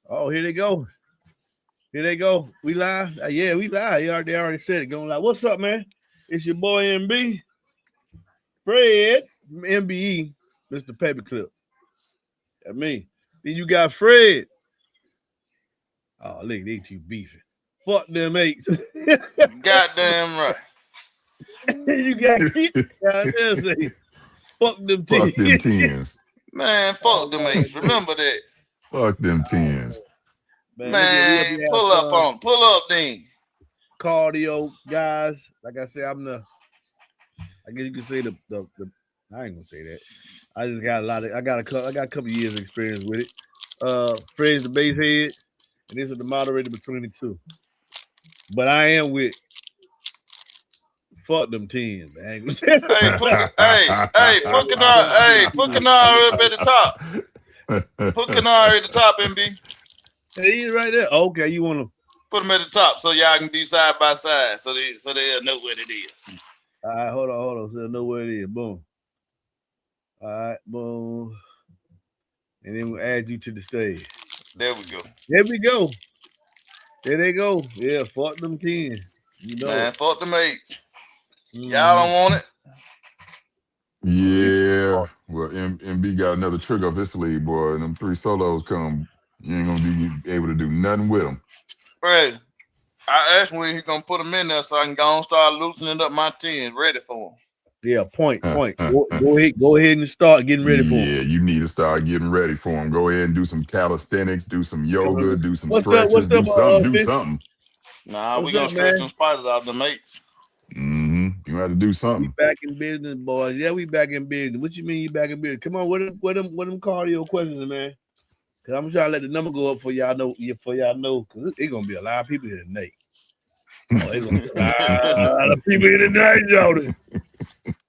Oh, here they go. Here they go. We live? Yeah, we live. They already said it. Going like, what's up, man? It's your boy MB Fred from MBE, Mr. Paperclip. That's me. Then you got Fred. Oh, look, they two beefing. Fuck them eights. Goddamn right. You got Keith down there saying, fuck them tens. Fuck them tens. Man, fuck them eights. Remember that. Fuck them tens. Man, pull up then. Cardio guys. Like I said, I guess you could say the I ain't gonna say that. I just got I got a couple years of experience with it. Fred's the bass head, and this is the moderator between the two. But I am with fuck them tens, man. Put Canard up at the top. Put Canard at the top, MB. Hey, he's right there. Okay, you want to put him at the top so y'all can be side by side, so they'll know what it is. All right, hold on, so they'll know what it is. Boom. All right, boom. And then we'll add you to the stage. There we go. There we go. There they go. Yeah, fuck them 10. You know, man, fuck them 8s. Y'all don't want it. Yeah. Well, MB got another trick up his sleeve, boy. And them 3 solos come, you ain't gonna be able to do nothing with them. Right. I asked when he's gonna put them in there so I can go and start loosening up my 10s, ready for them. Yeah, point. Go ahead and start getting ready for them. Yeah, you need to start getting ready for them. Go ahead and do some calisthenics, do some yoga, do some stretches, do something. Nah, we gonna stretch some spiders out of the mates. You have to do something. We back in business, boys. Yeah, we back in business. What you mean you back in business? Come on, what them cardio questions, man? Cause I'm trying to let the number go up for y'all know. Cause it's gonna be a lot of people here tonight. It's gonna be a lot of people here tonight, Jordan.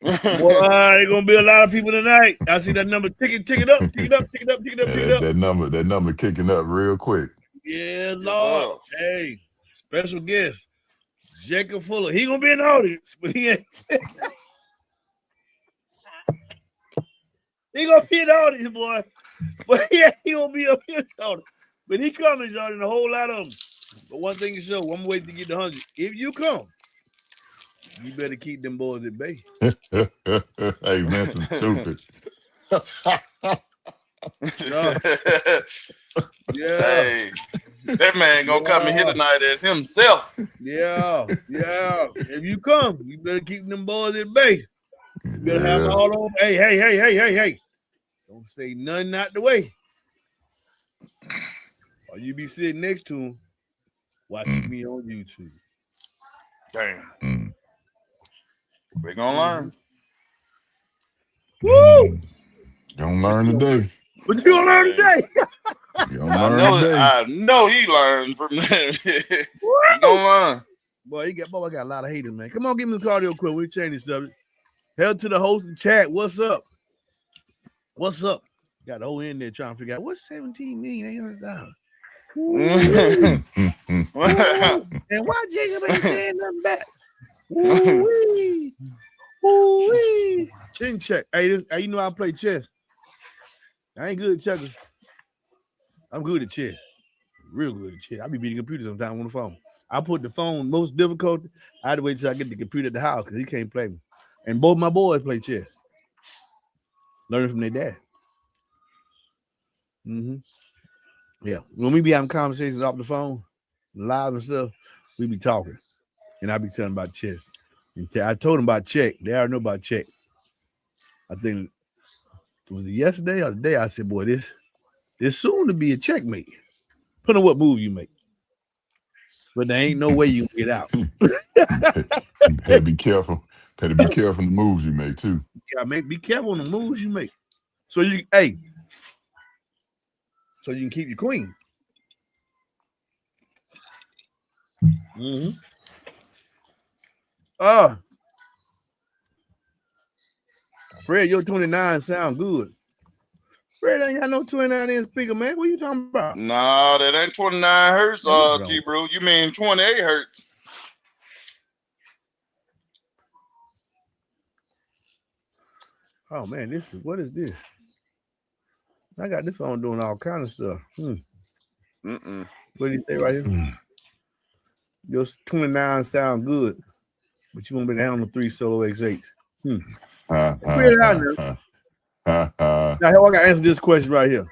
It's gonna be a lot of people tonight. I see that number tick it up. That number kicking up real quick. Yeah, Lord. Hey, special guest. Jacob Fuller. He gonna be in the audience, but he ain't. He gonna be in the audience, boy. But yeah, he gonna be up here in the audience. But he coming, Jordan, a whole lot of them. But one thing is sure, I'm waiting to get the 100. If you come, you better keep them boys at bay. Hey, man, some stupid. Yeah. Hey, that man gonna come in here tonight as himself. Yeah. If you come, you better keep them boys at bay. You better have them all on. Hey. Don't say nothing out the way. Or you be sitting next to him watching me on YouTube. Damn. We're gonna learn. Woo! Gonna learn today. What you gonna learn today? I know he learned from that. He gonna learn. Boy, I got a lot of haters, man. Come on, give me the cardio quick. We change this subject. Hell to the host and chat. What's up? Got the whole in there trying to figure out what's $17,800,000. And why Jacob ain't saying nothing back? Ooh-wee. Chin check. Hey, you know I play chess. I ain't good at checkers. I'm good at chess. Real good at chess. I be beating computers sometimes on the phone. I put the phone most difficult. I had to wait till I get the computer at the house because he can't play me. And both my boys play chess. Learning from their dad. Yeah. When we be having conversations off the phone, live and stuff, we be talking. And I be telling about chess. And I told them about check. They already know about check. I think was it yesterday or the day I said, boy, this soon to be a checkmate. Depending on what move you make. But there ain't no way you can get out. Better be careful. Better be careful the moves you make too. Yeah, be careful on the moves you make. So you can keep your queen. Fred, your 29 sound good. Fred ain't got no 29-inch speaker, man. What you talking about? Nah, that ain't 29 hertz, T-Bro. You mean 28 hertz. Oh, man, what is this? I got this phone doing all kind of stuff. Mm-mm. What did he say right here? Your 29 sound good, but you won't be able to handle 3 solo X8s. Figure it out now. Now, I got to answer this question right here.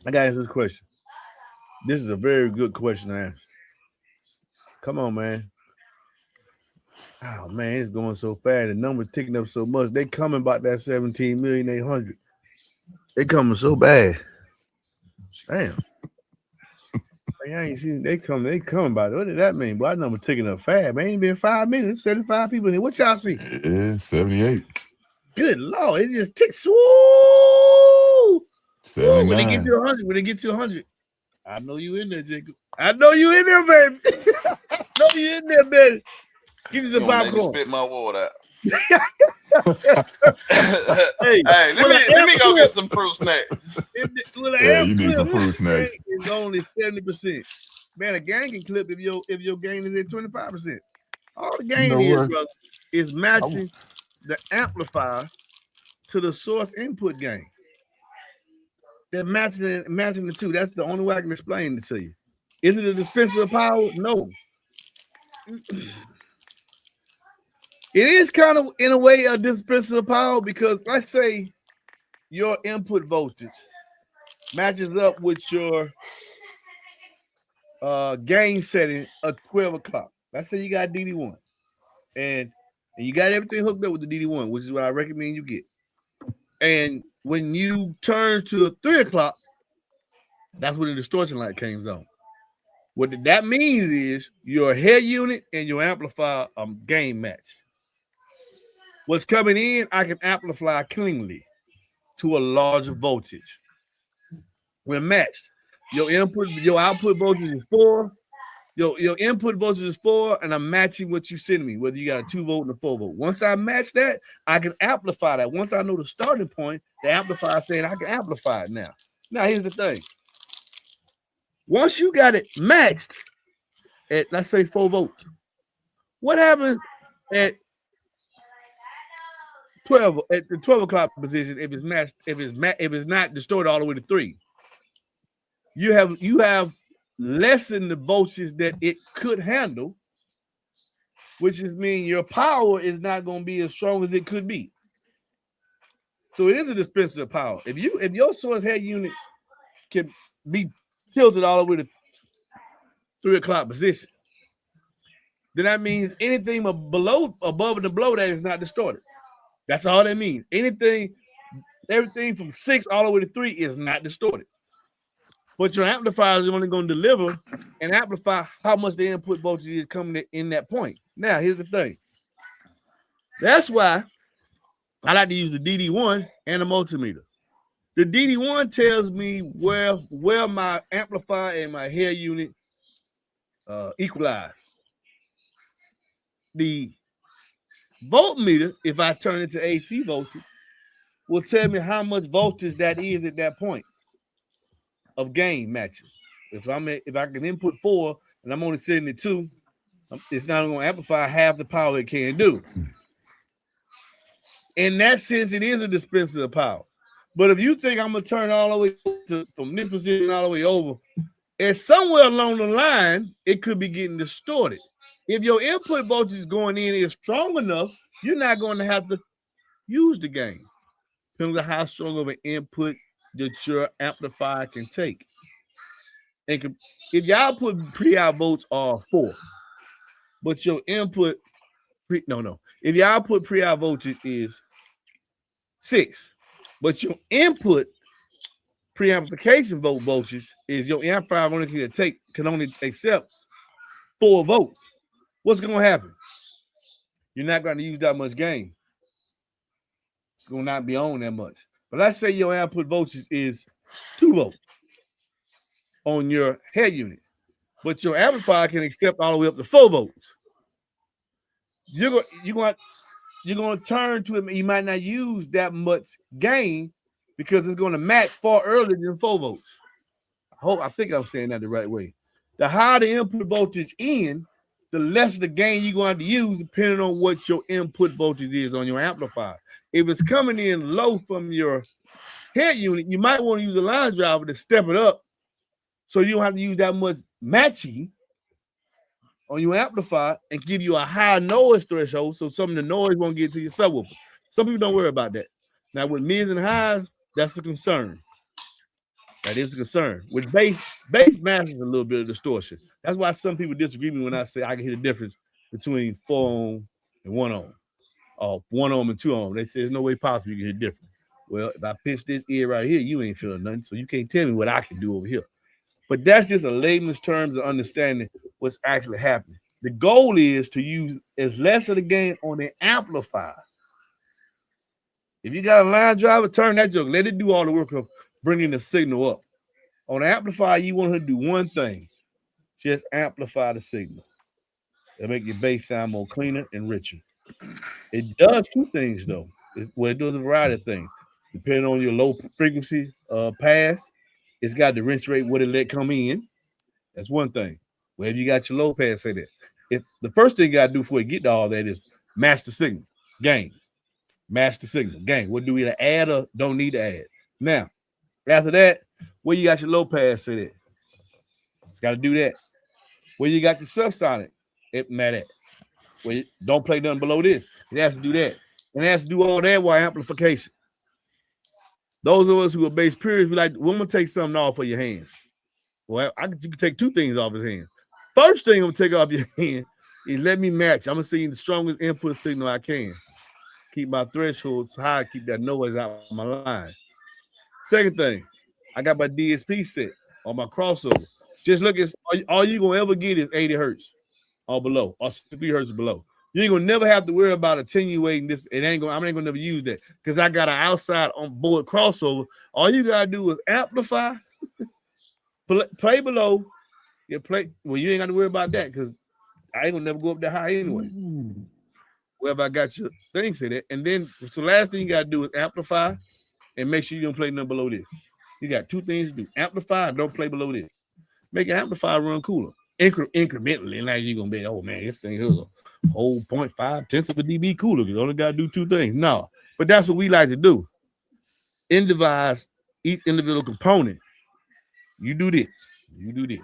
I got to answer this question. This is a very good question to answer. Come on, man. Oh, man, it's going so fast. The number's ticking up so much. They coming about that 17,800,000. They coming so bad. Damn. I ain't seen they coming about it. What did that mean? Boy, that number ticking up fast. Man, ain't been 5 minutes. 75 people in here. What y'all see? Yeah, 78. Good Lord, it just ticks. Woo! 79. When they get to 100, I know you in there, Jacob. I know you in there, baby. I know you in there, baby. Give you some popcorn. Spit my water out. Hey, let me go get some fruit snack. Yeah, you need some fruit snacks. It's only 70%. Man, a gain can clip if your gain is at 25%. All the gain is, brother, is matching the amplifier to the source input gain. They're matching the two. That's the only way I can explain it to you. Is it a dispenser of power? No. It is kind of, in a way, a dispenser of power because let's say your input voltage matches up with your gain setting at 12 o'clock. Let's say you got DD1 and you got everything hooked up with the DD1, which is what I recommend you get. And when you turn to 3 o'clock, that's when the distortion light comes on. What that means is your head unit and your amplifier are gain matched. What's coming in, I can amplify cleanly to a larger voltage. We're matched. Your output voltage is 4. Your input voltage is 4, and I'm matching what you send me, whether you got a 2 volt and a 4 volt. Once I match that, I can amplify that. Once I know the starting point, the amplifier saying I can amplify it now. Now, here's the thing. Once you got it matched at, let's say, 4 volts, what happens at 12 at the 12 o'clock position if it's matched, if it's not distorted all the way to 3? You have lessened the voltage that it could handle, which is mean your power is not going to be as strong as it could be. So it is a dispenser of power. If your source head unit can be tilted all the way to 3 o'clock position, then that means anything above and below that is not distorted. That's all that means. Everything from 6 all the way to 3 is not distorted. But your amplifier is only going to deliver and amplify how much the input voltage is coming in that point. Now, here's the thing. That's why I like to use the DD1 and a multimeter. The DD1 tells me where my amplifier and my head unit equalize. The voltmeter, if I turn it to AC voltage, will tell me how much voltage that is at that point of gain matching. If I can input 4 and I'm only setting it 2, it's not going to amplify half the power it can do. In that sense, it is a dispenser of power. But if you think I'm going to turn all the way from this position all the way over, and somewhere along the line, it could be getting distorted. If your input voltage going in is strong enough, you're not going to have to use the gain. Depending on how strong of an input that your amplifier can take. And if your output pre-out volts are 4, but your input if your output pre-out voltage is 6, but your input preamplification voltage is your amplifier can only accept 4 volts. What's going to happen? You're not going to use that much gain. It's going to not be on that much. But let's say your output voltage is 2 volts on your head unit, but your amplifier can accept all the way up to 4 volts. You're going to turn to it. You might not use that much gain because it's going to match far earlier than 4 volts. I think I'm saying that the right way. The higher the input voltage in, the less the gain you're going to have to use depending on what your input voltage is on your amplifier. If it's coming in low from your head unit, you might want to use a line driver to step it up so you don't have to use that much matching on your amplifier and give you a high noise threshold so some of the noise won't get to your subwoofers. Some people don't worry about that. Now, with mids and highs, that's a concern. That is a concern. With bass masks a little bit of distortion. That's why some people disagree with me when I say I can hear the difference between 4 ohm and 1 ohm, or 1 ohm and 2 ohm. They say there's no way possible you can hear different. Well, if I pinch this ear right here, you ain't feeling nothing, so you can't tell me what I can do over here. But that's just a layman's terms of understanding what's actually happening. The goal is to use as less of the gain on the amplifier. If you got a line driver, turn that joke. Let it do all the work of bringing the signal up. On the amplifier, you want to do one thing. Just amplify the signal. It'll make your bass sound more cleaner and richer. It does two things, though. It does a variety of things. Depending on your low frequency pass, it's got the rinse rate, what it let come in. That's one thing. Wherever you got your low pass, say that. If the first thing you got to do before you get to all that is match the signal, gain. Match the signal, gain. What do we add or don't need to add? Now, after that, where you got your low pass, say that. It's got to do that. Where you got your subsonic, it matter. Where you don't play nothing below this. It has to do that. And it has to do all that while amplification. Those of us who are bass purists, we like, we're going to take something off of your hands. Well, you can take two things off his hand. First thing I'm going to take off your hand is let me match. I'm going to see the strongest input signal I can. Keep my thresholds high, keep that noise out of my line. Second thing, I got my DSP set on my crossover. Just look at all you're going to ever get is 80 hertz or below, or 63 hertz below. You ain't going to never have to worry about attenuating this. I ain't going to never use that because I got an outside on board crossover. All you got to do is amplify, play below. You play. Well, you ain't got to worry about that because I ain't going to never go up that high anyway. Wherever I got your thing set at. And then, so last thing you got to do is amplify and make sure you don't play nothing below this. You got two things to do. Amplify and don't play below this. Make your amplifier run cooler. Incrementally. And now you're going to be, oh, man, this thing is a whole 0.5 tenths of a dB cooler. You only got to do two things. No. But that's what we like to do. Indivise each individual component. You do this. You do this.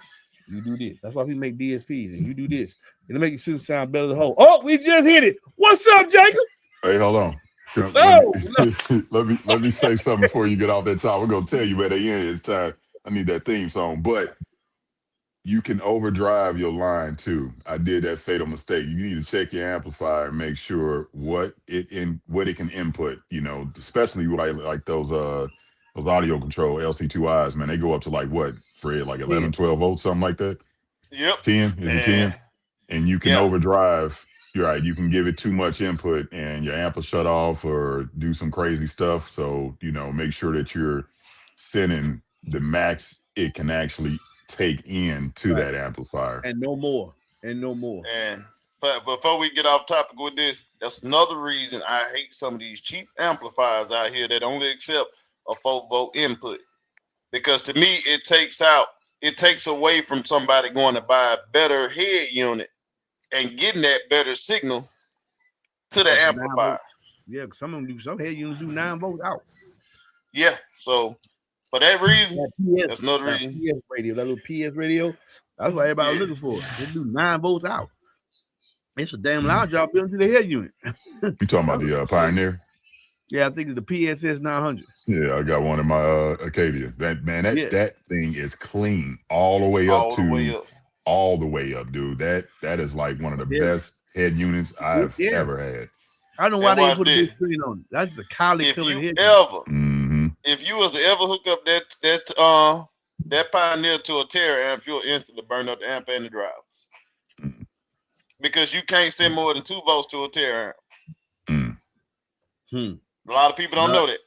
You do this. That's why we make DSPs. And you do this. It'll make it sound better than whole. Oh, we just hit it. What's up, Jacob? Hey, hold on. Let me say something before you get off that top. We're gonna tell you where they end. It's time. I need that theme song, but you can overdrive your line too. I did that fatal mistake. You need to check your amplifier and make sure what it can input. You know, especially like those audio control LC2Is. Man, they go up to like what, Fred? Like 11, 12 volts, something like that. Yep. 10 is it 10? And you can overdrive. You're right. You can give it too much input and your amp will shut off or do some crazy stuff. So, you know, make sure that you're sending the max it can actually take in to that amplifier. And no more. And before we get off topic with this, that's another reason I hate some of these cheap amplifiers out here that only accept a 4-volt input. Because to me, it takes away from somebody going to buy a better head unit and getting that better signal to the amplifier. Yeah, some head units do 9 volts out. Yeah, so for that reason, that's another reason. PS radio, that little PS radio, that's what everybody's looking for. They do 9 volts out. It's a damn loud job built into the head unit. You talking about the Pioneer? Yeah, I think it's the PSS 900. Yeah, I got one in my Acadia. That thing is clean all the way up, dude. That is like one of the best head units I've ever had. I don't know why they put a big screen on it. That's the collie colored head. If you was to ever hook up that Pioneer to a Terra amp, you'll instantly burn up the amp and the drivers. Because you can't send more than 2 volts to a Terra amp. A lot of people don't know that.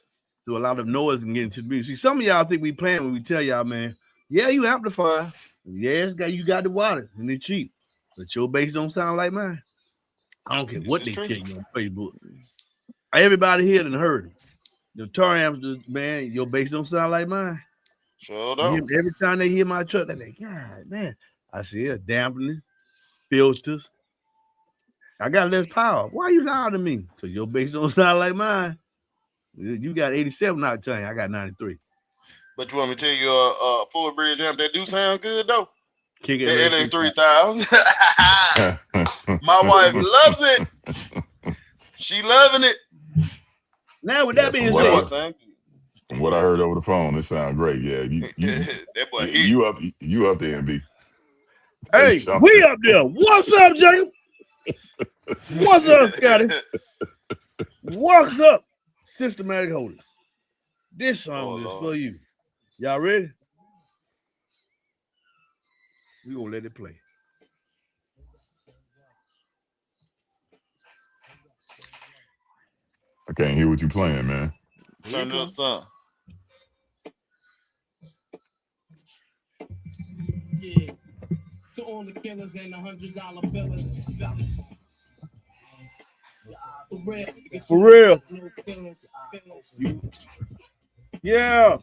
Do a lot of noise and get into the music. See, some of y'all think we playing when we tell y'all, man, yeah, you amplify. Yeah, you got the water and they're cheap. But your bass don't sound like mine. I don't care what they tell you on Facebook. Everybody here done heard it. The Tar amps, man, your bass don't sound like mine. Sure don't. Every time they hear my truck, they think, God, man. I see a dampening, filters. I got less power. Why you lying to me? Because your bass don't sound like mine. You got 87 octane. I got 93. But you want me to tell you a full bridge amp that do sound good though? Kick it. That LA 3000. My wife loves it. She loving it. Now, with that being That said, from what I heard over the phone, it sounds great. Yeah, that boy you up there, MB. hey, we up there. What's up, Jacob? What's up, Scotty? What's up, Systematic Holders? This song is for you. Y'all ready? We gonna let it play. I can't hear what you playing, man. Turn it up, son. Yeah. To all the killers and the $100 billers. For real. Yeah.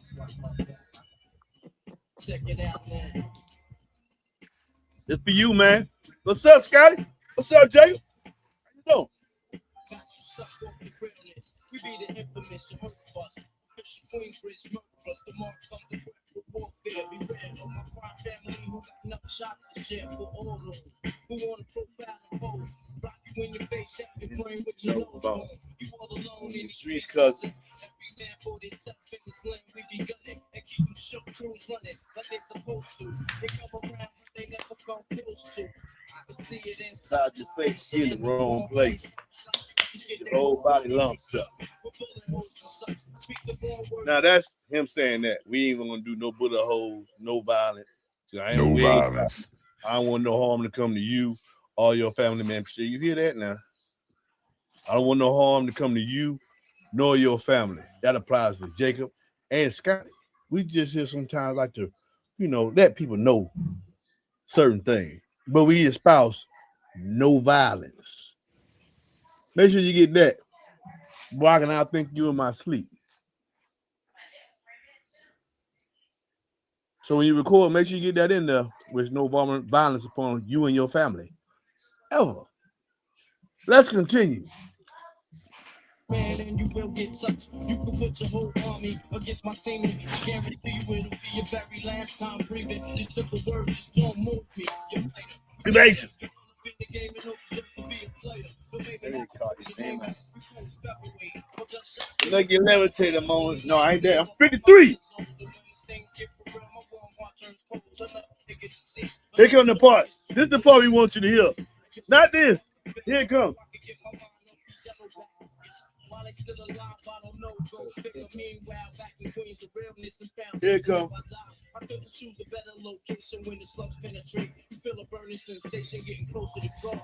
Check it out, man. It's for you, man. What's up, Scotty? What's up, Jacob? How you doing? Got you stuck on the realness. We be the infamous Subwoofer. Queensbridge murderers. The mark comes to warfare. Be red on my crime family who got enough shot to share for all those who want to profile and pose. Rock you in your face, have your brain with your nose on. You all alone in these streets, cousin. Every man for themselves in this lane, we be gunning and keep them show crews running like they supposed to. They come around, but they never come close to. I can see it inside your face, in the wrong place. Your whole body lumps up. Now that's him saying that we ain't gonna do no bullet holes, no violence. So No violence. I don't want no harm to come to you or your family members. You hear that now? I don't want no harm to come to you nor your family. That applies to Jacob and Scotty. We just here sometimes like to, let people know certain things. But we espouse no violence. Make sure you get that. Boy, I can outthink you in my sleep. So when you record, make sure you get that in there with no violence upon you and your family. Ever. Let's continue. Man, and you will get touched. You can put your whole army against my team and guarantee you it'll be your very last time breathing. These simple words just don't move me. Good nation. Look, you levitate a moment. No, I ain't there. I'm 53. Here come the part. This is the part we want you to hear. Not this. Here it comes. Here it comes. I couldn't choose a better location when the slugs penetrate. You feel a burning sensation getting closer to God. In a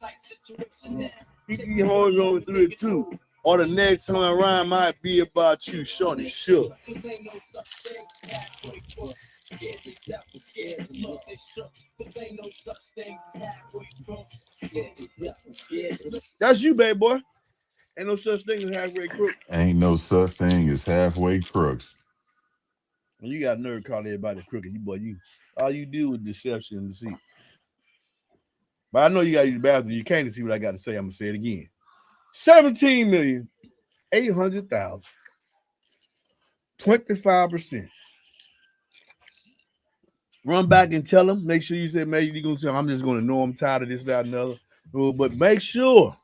tight situation now. Keep your horns over through it too. Or the next time around might be about you, shorty shook. This ain't no such thing. Halfway crooks. Scared to death and scared to look. They shook. This ain't no such thing. Halfway crooks. Scared to death and scared to look. That's you, baby boy. Ain't no such thing as halfway crooks. Ain't no such thing as halfway crooks. You got a nerve calling everybody crooked. All you do is deception and deceit. But I know you got to use the bathroom. You can't see what I got to say. I'm going to say it again. 17,800,000. 25%. Run back and tell them. Make sure you say, maybe you're going to tell them, I'm just going to know I'm tired of this, that, and another. But make sure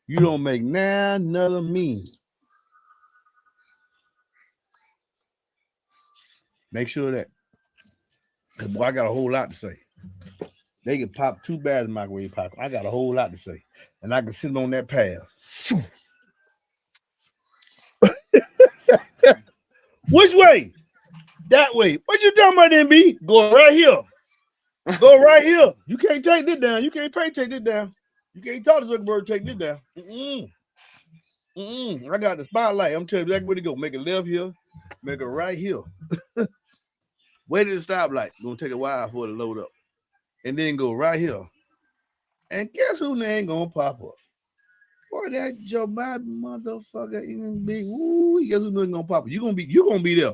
you don't make another mean. Make sure of that. Because, boy, I got a whole lot to say. They can pop 2 bags in microwave popcorn. I got a whole lot to say. And I can sit on that path. Which way? That way. What you talking about, MB? Go right here. Go right here. You can't take this down. You can't take this down. You can't talk to Zuckerberg, take this down. I got the spotlight. I'm telling you exactly where to go. Make a left here. Make a right here. Wait at the stoplight. Gonna take a while for it to load up. And then go right here. And guess who name gonna pop up? Boy, that Joe Biden motherfucker even big. Ooh, guess who name gonna pop up? You gonna be there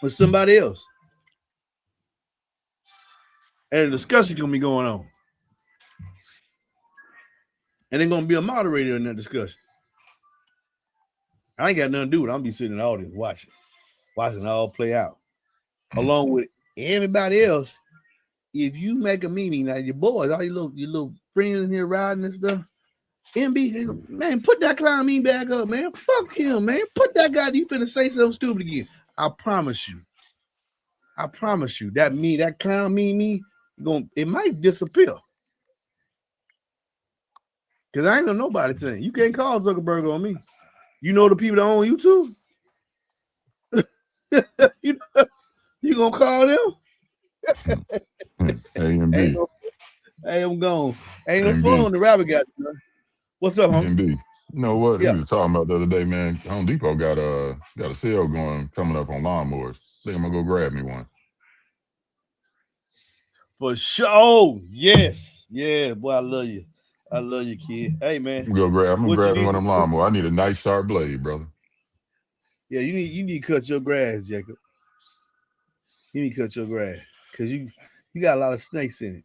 with somebody else. And the discussion gonna be going on. And there's gonna be a moderator in that discussion. I ain't got nothing to do with it. I'm be sitting in the audience watching it all play out. Along with everybody else. If you make a meme, now your boys, all your little friends in here riding and stuff, MB, man, put that clown meme back up, man. Fuck him, man. Put that guy, you finna say something stupid again. I promise you. That clown meme, it might disappear. Because I ain't know nobody saying. You can't call Zuckerberg on me. You know the people that own YouTube? you gonna call them? A&B. Hey, I'm gone. Ain't no phone. The rabbit got you. What's up, homie? A&B. You know what? Yeah. We were talking about the other day, man. Home Depot got a sale coming up on lawnmowers. I think I'm gonna go grab me one. For sure. Yes. Yeah, boy, I love you. I love you, kid. Hey, man. I'm gonna grab one of them lawnmowers. I need a nice sharp blade, brother. Yeah, you need to cut your grass, Jacob. You need to cut your grass because you got a lot of snakes in it.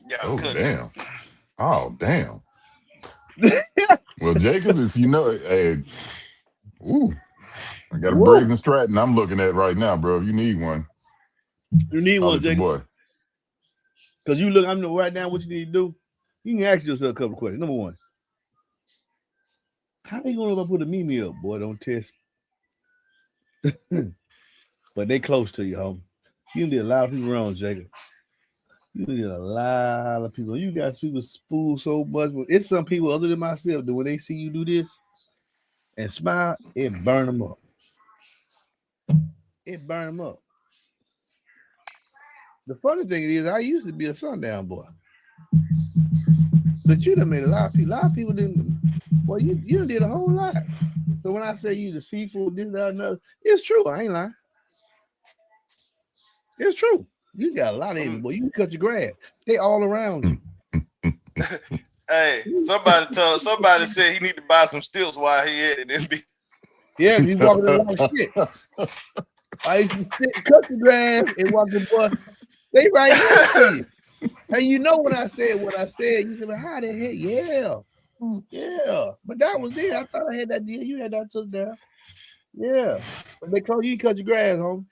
Yeah. Oh damn. Oh damn. Well, Jacob, if you know, hey, I got a Brazen Stratton I'm looking at right now, bro. If you need one, you need one, Jacob. Boy. Because you look, I know right now what you need to do. You can ask yourself a couple of questions. Number one, how you gonna know if I put a meme up, boy? Don't test. But they close to you, homie. You did a lot of people wrong, Jacob. You did a lot of people. You got people fool so much. It's some people other than myself that when they see you do this and smile, it burn them up. It burn them up. The funny thing is, I used to be a sundown boy. But you done made a lot of people didn't. Well, you did a whole lot. So when I say you the seafood, this, that, another, it's true. I ain't lying. It's true. You got a lot of it, boy. You can cut your grass. They all around you. Hey, somebody said he need to buy some stilts while he at it. Yeah, he's walking a lot of shit. I used to cut the grass and walk the bus. They right next to you. And you know when I said what I said, you said, how the heck? Yeah. But that was it. I thought I had that deal. You had that took down. Yeah. But they call you cut your grass, homie.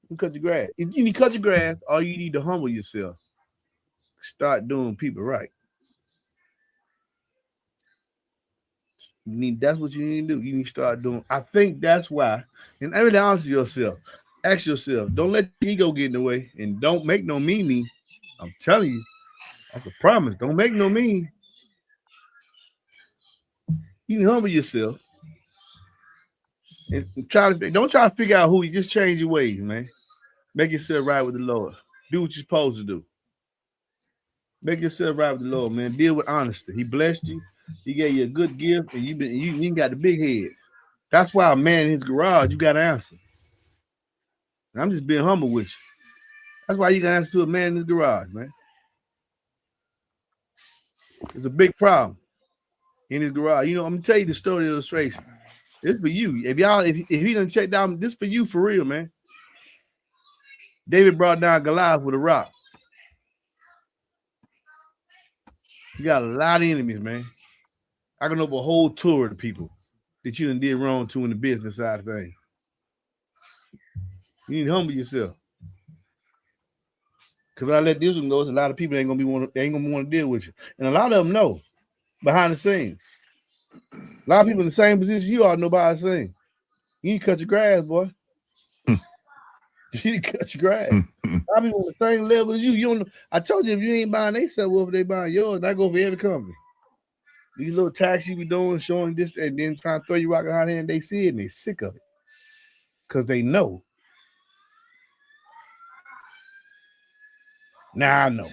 You cut your grass. If you need to cut your grass, all you need to humble yourself. Start doing people right. That's what you need to do. You need to start doing. I think that's why. And I really answer yourself. Ask yourself. Don't let the ego get in the way, and don't make no meme. I'm telling you, that's a promise. Don't make no meme. You can humble yourself and don't try to figure out who you. Just change your ways, man. Make yourself right with the Lord. Do what you're supposed to do. Make yourself right with the Lord, man. Deal with honesty. He blessed you. He gave you a good gift, and you got the big head. That's why a man in his garage, you got to answer. I'm just being humble with you. That's why you got to answer to a man in his garage, man. It's a big problem in his garage. You know, I'm gonna tell you the story illustration. It's for you. If he done check down, this for you for real, man. David brought down Goliath with a rock. You got a lot of enemies, man. I can open a whole tour of the people that you done did wrong to in the business side of things. You need to humble yourself. Because I let this one go, a lot of people ain't gonna want to deal with you. And a lot of them know behind the scenes. A lot of people in the same position you are know behind the scenes. You need to cut your grass, boy. You need to cut your grass. A lot of people on the same level as you. You don't know. I told you if you ain't buying they Subwoofer, they buying yours. I go for every company. These little tax you be doing, showing this, and then trying to throw you rock out here, and they see it and they sick of it. Because they know. Now I know.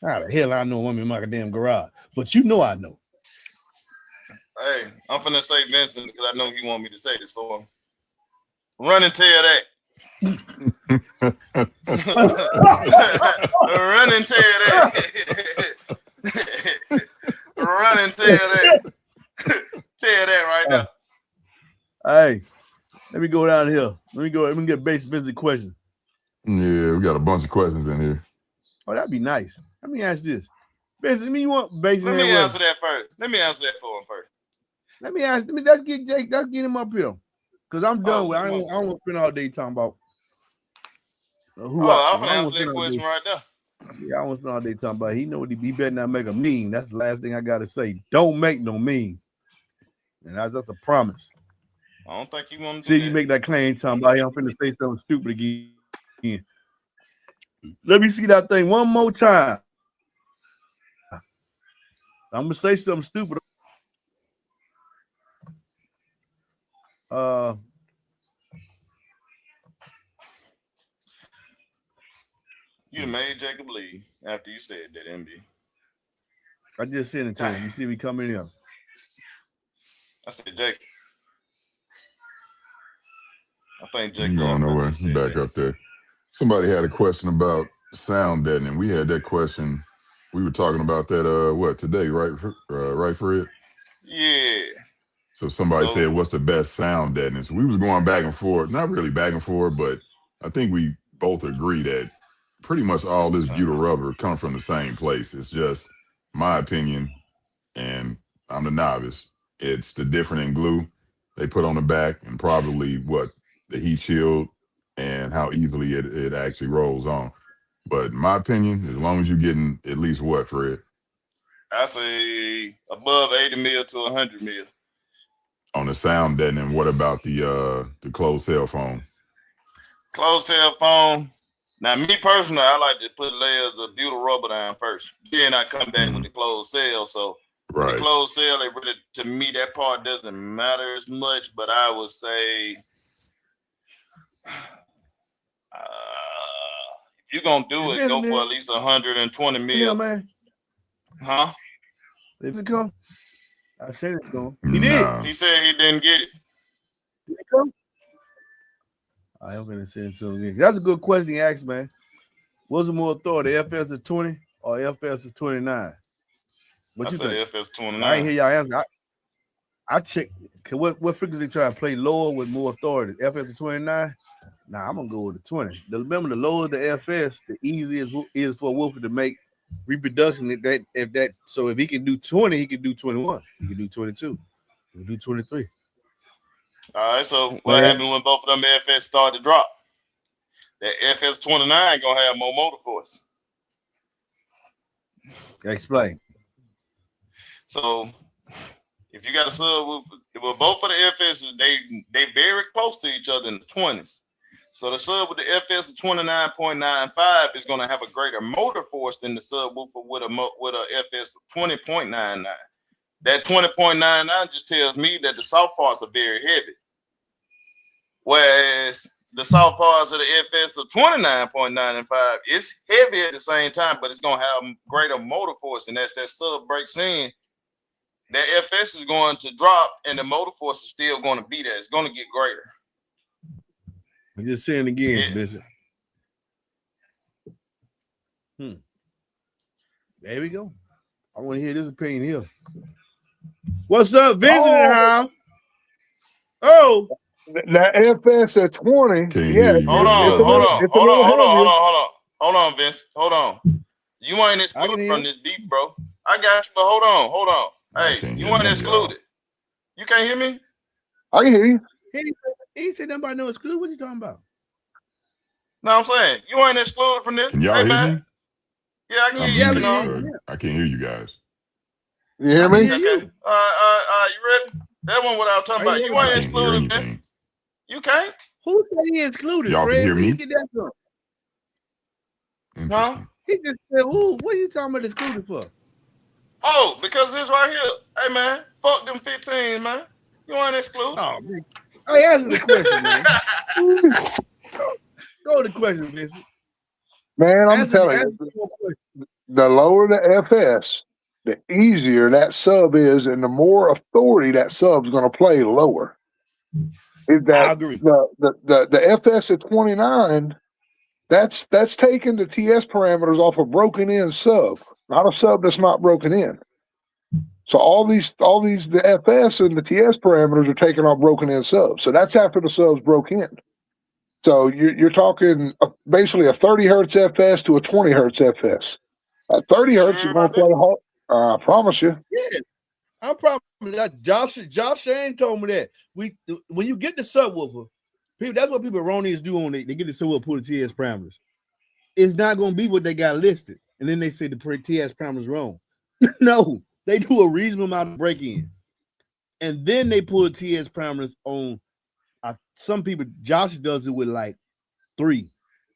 How the hell I know I'm in my damn garage? But you know I know. Hey, I'm finna say Vincent because I know he want me to say this for him. Run and tell that. Run and tell that. Run and tell that. Tell that right now. Hey, let me go down here. Let me get basic question. Yeah, we got a bunch of questions in here. Oh, that'd be nice. Let me ask this. Basic, you want basic? Let me answer that first. Let me answer that for him first. Let me ask. Let's get Jake. Let's get him up here, cause I'm done with. I don't want to spend all day talking about who. I'm gonna answer that question right there. Yeah, I want to spend all day talking about. He know what he better not make a meme. That's the last thing I gotta say. Don't make no meme, and that's a promise. I don't think you want to. See, you make that claim talking about I'm finna say something stupid again. Let me see that thing one more time. I'm gonna say something stupid. You made Jacob leave after you said that, MB. I just sent it to him. You see me coming in. I said, Jacob. I think Jacob. You going nowhere? Back up there. Somebody had a question about sound deadening. We had that question. We were talking about that today, right? Right, Fred? Yeah. So somebody said, what's the best sound deadening? So we was going back and forth. Not really back and forth, but I think we both agree that pretty much all this butyl rubber comes from the same place. It's just my opinion, and I'm the novice. It's the different in glue they put on the back, and probably the heat shield and how easily it actually rolls on. But in my opinion, as long as you're getting at least what, Fred? I say above 80 mil to 100 mil. On the sound deadening, what about the closed cell phone? Closed cell phone. Now, me personally, I like to put layers of butyl rubber down first. Then I come back with the closed cell. So the closed cell, to me, that part doesn't matter as much. But I would say, if you're gonna do it, go for at least 120 mil. Yeah, man. Huh? Did it come? I said it to him. He did. He said he didn't get it. Did it come? I am gonna send it to him again. That's a good question he asked, man. What's the more authority, FS of 20 or FS of 29? What you think? FS 29. I ain't hear y'all answer. I checked. What frequency they try to play lower with more authority? FS of 29? Nah, I'm gonna go with the 20. Remember, the lower the FS, the easier it is for a woofer to make reproduction. So if he can do 20, he can do 21. He can do 22. He can do 23. All right. So what happened when both of them FS start to drop? That FS 29 gonna have more motor force. Explain. So if you got a subwoofer, well, both of the FSs, they very close to each other in the 20s. So the sub with the FS of 29.95 is going to have a greater motor force than the subwoofer with a FS of 20.99. That 20.99 just tells me that the soft parts are very heavy. Whereas the soft parts of the FS of 29.95 is heavy at the same time, but it's going to have greater motor force. And as that sub breaks in, that FS is going to drop and the motor force is still going to be there. It's going to get greater. I'm just saying again, Bishop. There we go. I want to hear this opinion here. What's up, Vincent in the house? Oh, that FS at 20. Yeah. Hold on, Vince. Hold on. You ain't excluded from this beat, bro. I got you, but hold on. Hey, you ain't excluded. You can't hear me? I can hear you. He said nothing about no exclude. What you talking about? No, I'm saying you ain't excluded from this. Can y'all hear me? Yeah, I can hear you. I can't hear you guys. You hear me? Okay. You ready? That one what I was talking about. You ain't excluded this. You can't? Who said he excluded? Y'all Fred? can hear me? You get that from? Huh? He just said, "Ooh, what are you talking about excluded for?" Oh, because this right here. Hey man, fuck them 15, man. You ain't excluded. Oh, man. Hey, answer the question, man. Go to the question, Vincent. Man, I'm telling you, the lower the FS, the easier that sub is, and the more authority that sub's going to play lower. Is that I agree. The FS at 29? That's taking the TS parameters off a broken in sub, not a sub that's not broken in. So all these the FS and the TS parameters are taking off broken in subs. So that's after the subs broke in. So you're talking basically a 30 hertz FS to a 20 hertz FS. 30 hertz is going to play hard. I promise you. Yeah. I'm probably that Josh Shane told me that when you get the subwoofer, people that's what people erroneous do on they get the subwoofer, put the TS parameters. It's not gonna be what they got listed, and then they say the TS parameters wrong. No, they do a reasonable amount of break in, and then they pull the TS parameters on. Some people Josh does it with like 3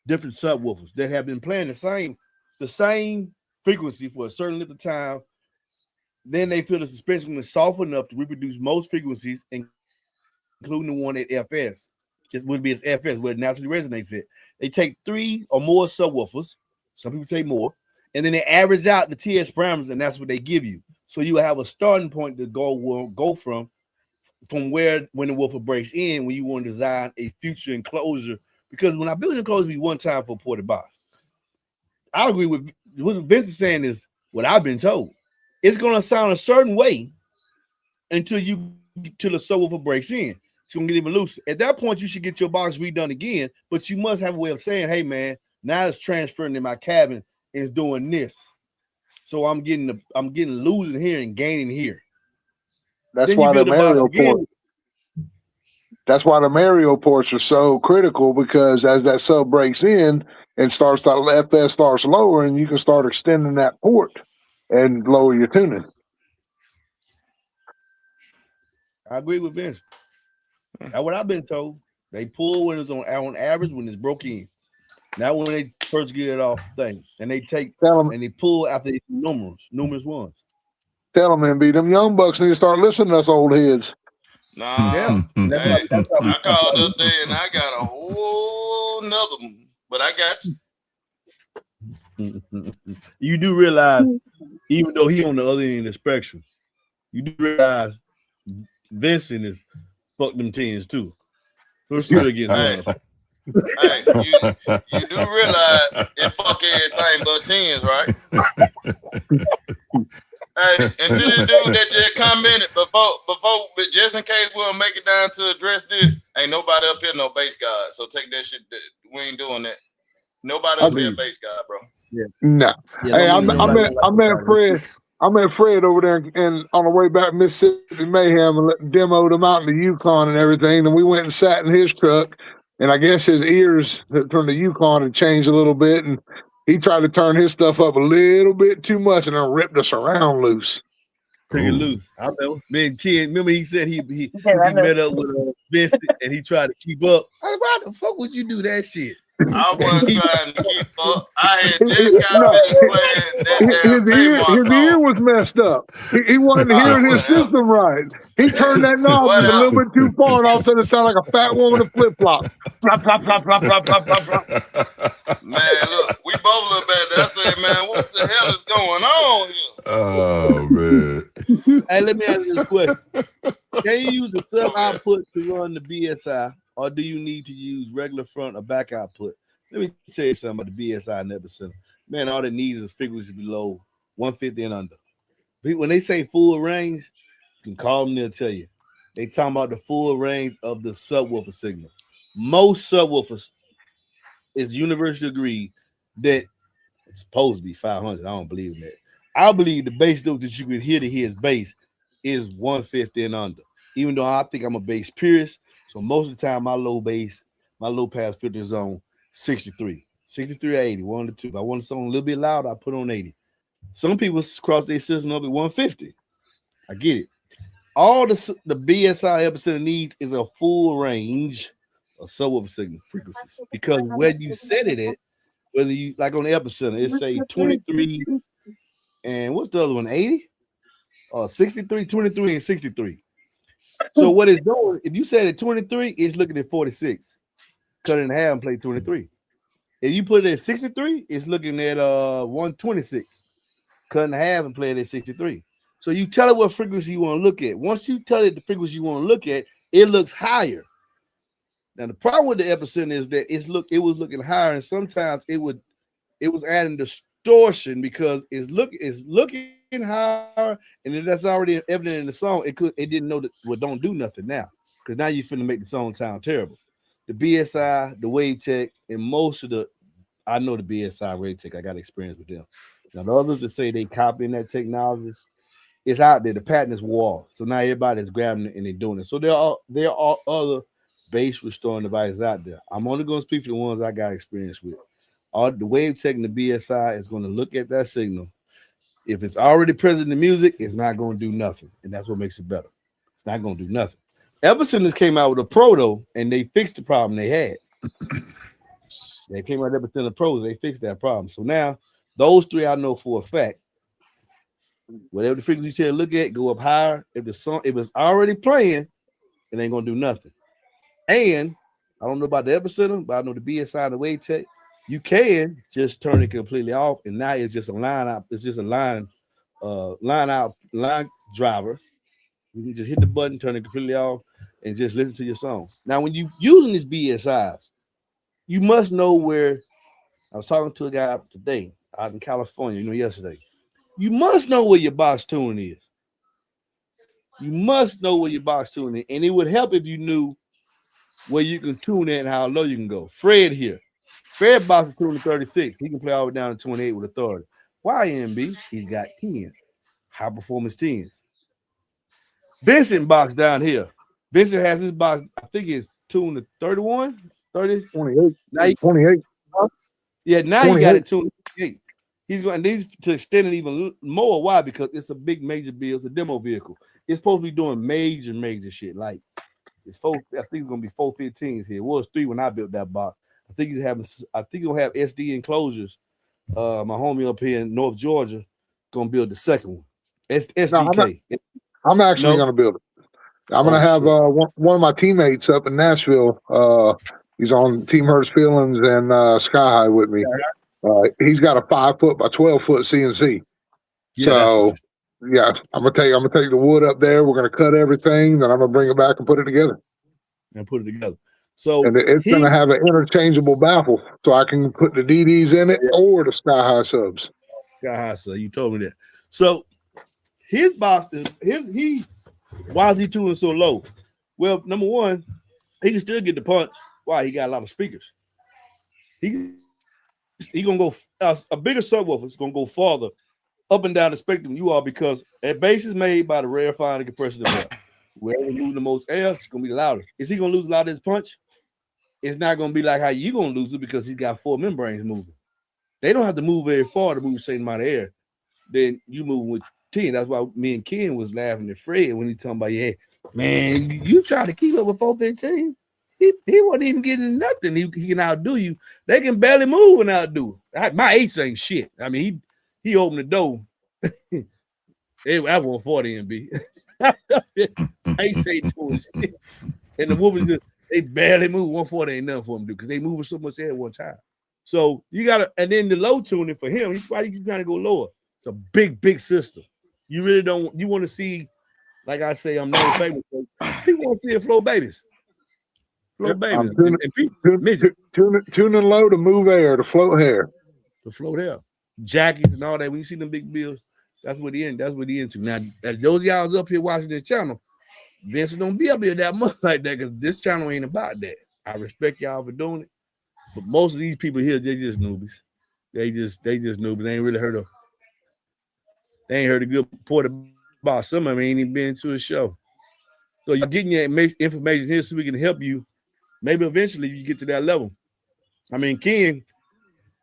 different subwoofers that have been playing the same frequency for a certain length of time. Then they feel the suspension is soft enough to reproduce most frequencies, including the one at FS. It would be its FS, where it naturally resonates it. They take 3 or more subwoofers. Some people take more, and then they average out the TS parameters, and that's what they give you. So you have a starting point to go from where when the woofer breaks in when you want to design a future enclosure. Because when I built an enclosure, we one time for ported box. I agree with what Vince is saying is what I've been told. It's going to sound a certain way until the subwoofer breaks in. It's going to get even looser. At that point, you should get your box redone again, but you must have a way of saying, hey, man, now it's transferring in my cabin and it's doing this. So I'm getting losing here and gaining here. That's then why you build the the box Mario again. port. That's why the Mario ports are so critical, because as that sub breaks in and that FS starts lowering, you can start extending that port and lower your tuning. I agree with Vince. That's what I've been told. They pull when it's on average when it's broke in. Now when they first get it off the thing, and they pull after the numerous ones. Tell them, MB, them young bucks need to start listening to us old heads. Nah, Yeah. hey, I called up there and I got a whole nother one, but I got you. You do realize, even though he on the other end of the spectrum, you do realize Vincent is fuck them teens too. So it's still against us. Hey, you do realize it fuck everything but tens, right? Hey, and to the dude that just commented before, just in case we don't make it down to address this, ain't nobody up here no bass guard. So take that shit. We ain't doing that. Nobody up here bass guard, bro. Yeah. No. Yeah, hey, I met Fred. I met Fred over there, and on the way back to Mississippi Mayhem, and demoed him out in the Yukon and everything. And we went and sat in his truck, and I guess his ears from the Yukon had changed a little bit, and he tried to turn his stuff up a little bit too much, and then ripped us around loose. Pretty loose. I remember. Man, kid, remember he said he met up with Vincent and he tried to keep up. I was, why the fuck would you do that shit? I wasn't trying to keep up. I had just got finished playing that his ear was messed up. He wasn't hearing his system right. He turned that knob just a little bit too far, and all of a sudden it sounded like a fat woman in flip flop. Flop, flop, flop, flop, flop, flop, flop, flop. Man, look, we both look back there. I said, man, what the hell is going on here? Oh man. Hey, let me ask you this question. Can you use the sub output to run the BSI, or do you need to use regular front or back output? Let me tell you something about the BSI and epicenter. Man, all it needs is frequency below 150 and under. When they say full range, you can call them, they'll tell you. They talking about the full range of the subwoofer signal. Most subwoofers is universally agreed that it's supposed to be 500. I don't believe in that. I believe the bass note that you can hear to his bass is 150 and under. Even though I think I'm a bass purist, so most of the time my low pass filter is on 63, 63 or 80, 1 to 2. If I want something a little bit loud, I put on 80. Some people cross their system up at 150. I get it. All the BSI epicenter needs is a full range of subwoofer signal frequencies, because where you set it at, whether you like on the epicenter, it's say 23 and what's the other one, 80? 63, 23, and 63. So what it's doing, if you set it at 23, it's looking at 46. Cut it in half and play 23. If you put it at 63, it's looking at 126. Cut in half and play it at 63. So you tell it what frequency you want to look at. Once you tell it the frequency you want to look at, it looks higher. Now the problem with the epicenter is that it was looking higher, and sometimes it was adding distortion because it's looking higher, and that's already evident in the song. It didn't know that. Well, don't do nothing now, because now you're finna make the song sound terrible. The BSI, the Wave Tech, and most of I know the BSI Wave Tech. I got experience with them. Now the others that say they copying that technology, it's out there. The patent is wall. So now everybody's grabbing it and they're doing it. So there are other bass restoring devices out there. I'm only going to speak for the ones I got experience with. The wave taking the BSI is going to look at that signal. If it's already present in the music, it's not going to do nothing. And that's what makes it better. It's not going to do nothing. Epson came out with a proto and they fixed the problem they had. They came out with Epson Pros, they fixed that problem. So now those three I know for a fact. Whatever the frequency you tell look at, go up higher. If it's already playing, it ain't gonna do nothing. And I don't know about the epicenter, but I know the BSI and the wave tech. You can just turn it completely off, and now it's just a line out. It's just a line driver. You can just hit the button, turn it completely off, and just listen to your song. Now, when you using these BSIs, you must know where. I was talking to a guy today out in California, yesterday. You must know where your box tuning is. You must know where your box tuning is. And it would help if you knew where you can tune it and how low you can go. Fred here. Fred box is tuning to 36. He can play all the way down to 28 with authority. Why MB? He's got 10s. High performance 10s. Benson box down here. Benson has his box, I think it's tuned to 31, 30. 28. Now 28. Yeah, now 28. he got it tuned to 28. He's going to need to extend it even more. Why? Because it's a big major build. It's a demo vehicle. It's supposed to be doing major shit. Like it's four. I think it's going to be 415s here. It was 3 when I built that box. I think he's going to have SD enclosures. My homie up here in North Georgia going to build the second one. SDK. No, I'm actually going to build it. I'm going to have one of my teammates up in Nashville. He's on Team Hurts Feelings and Sky High with me. He's got a 5-foot by 12-foot CNC. Yeah, so yeah, I'm gonna take the wood up there. We're gonna cut everything, then I'm gonna bring it back and put it together. So and it's gonna have an interchangeable baffle, so I can put the DDs in it or the Sky High subs. Sky High sub, you told me that. So his box is why is he tuning so low? Well, number one, he can still get the punch. Why? He got a lot of speakers. He gonna go a bigger subwoofer is gonna go farther up and down the spectrum you are because that bass is made by the rarefier and compressor of air. Wherever you lose the most air, it's gonna be the loudest. Is he gonna lose a lot of his punch? It's not gonna be like how you gonna lose it because he's got 4 membranes moving. They don't have to move very far to move the same amount of air. Then you move with 10. That's why me and Ken was laughing at Fred when he talking about, yeah, man, you try to keep up with 415. He wasn't even getting nothing. He can outdo you. They can barely move and outdo. My 8s ain't shit. I mean, he opened the door. I want 40 MB. I say to shit. And the movers they barely move. 140 ain't nothing for them to do because they moving so much air at one time. So you gotta, and then the low tuning for him, he's probably trying to go lower. It's a big system. You really don't. You want to see, like I say, I'm not famous. People want to see a Flow Babies. Tuning low to move air, to float hair. To float hair. Jackets and all that. When you see them big bills, that's what he into. Now, those y'all up here watching this channel, Vincent don't be up here that much like that because this channel ain't about that. I respect y'all for doing it. But most of these people here, they just newbies. They just newbies. They ain't really heard a good report about some of them ain't even been to a show. So you're getting your information here so we can help you. Maybe eventually you get to that level. I mean, Ken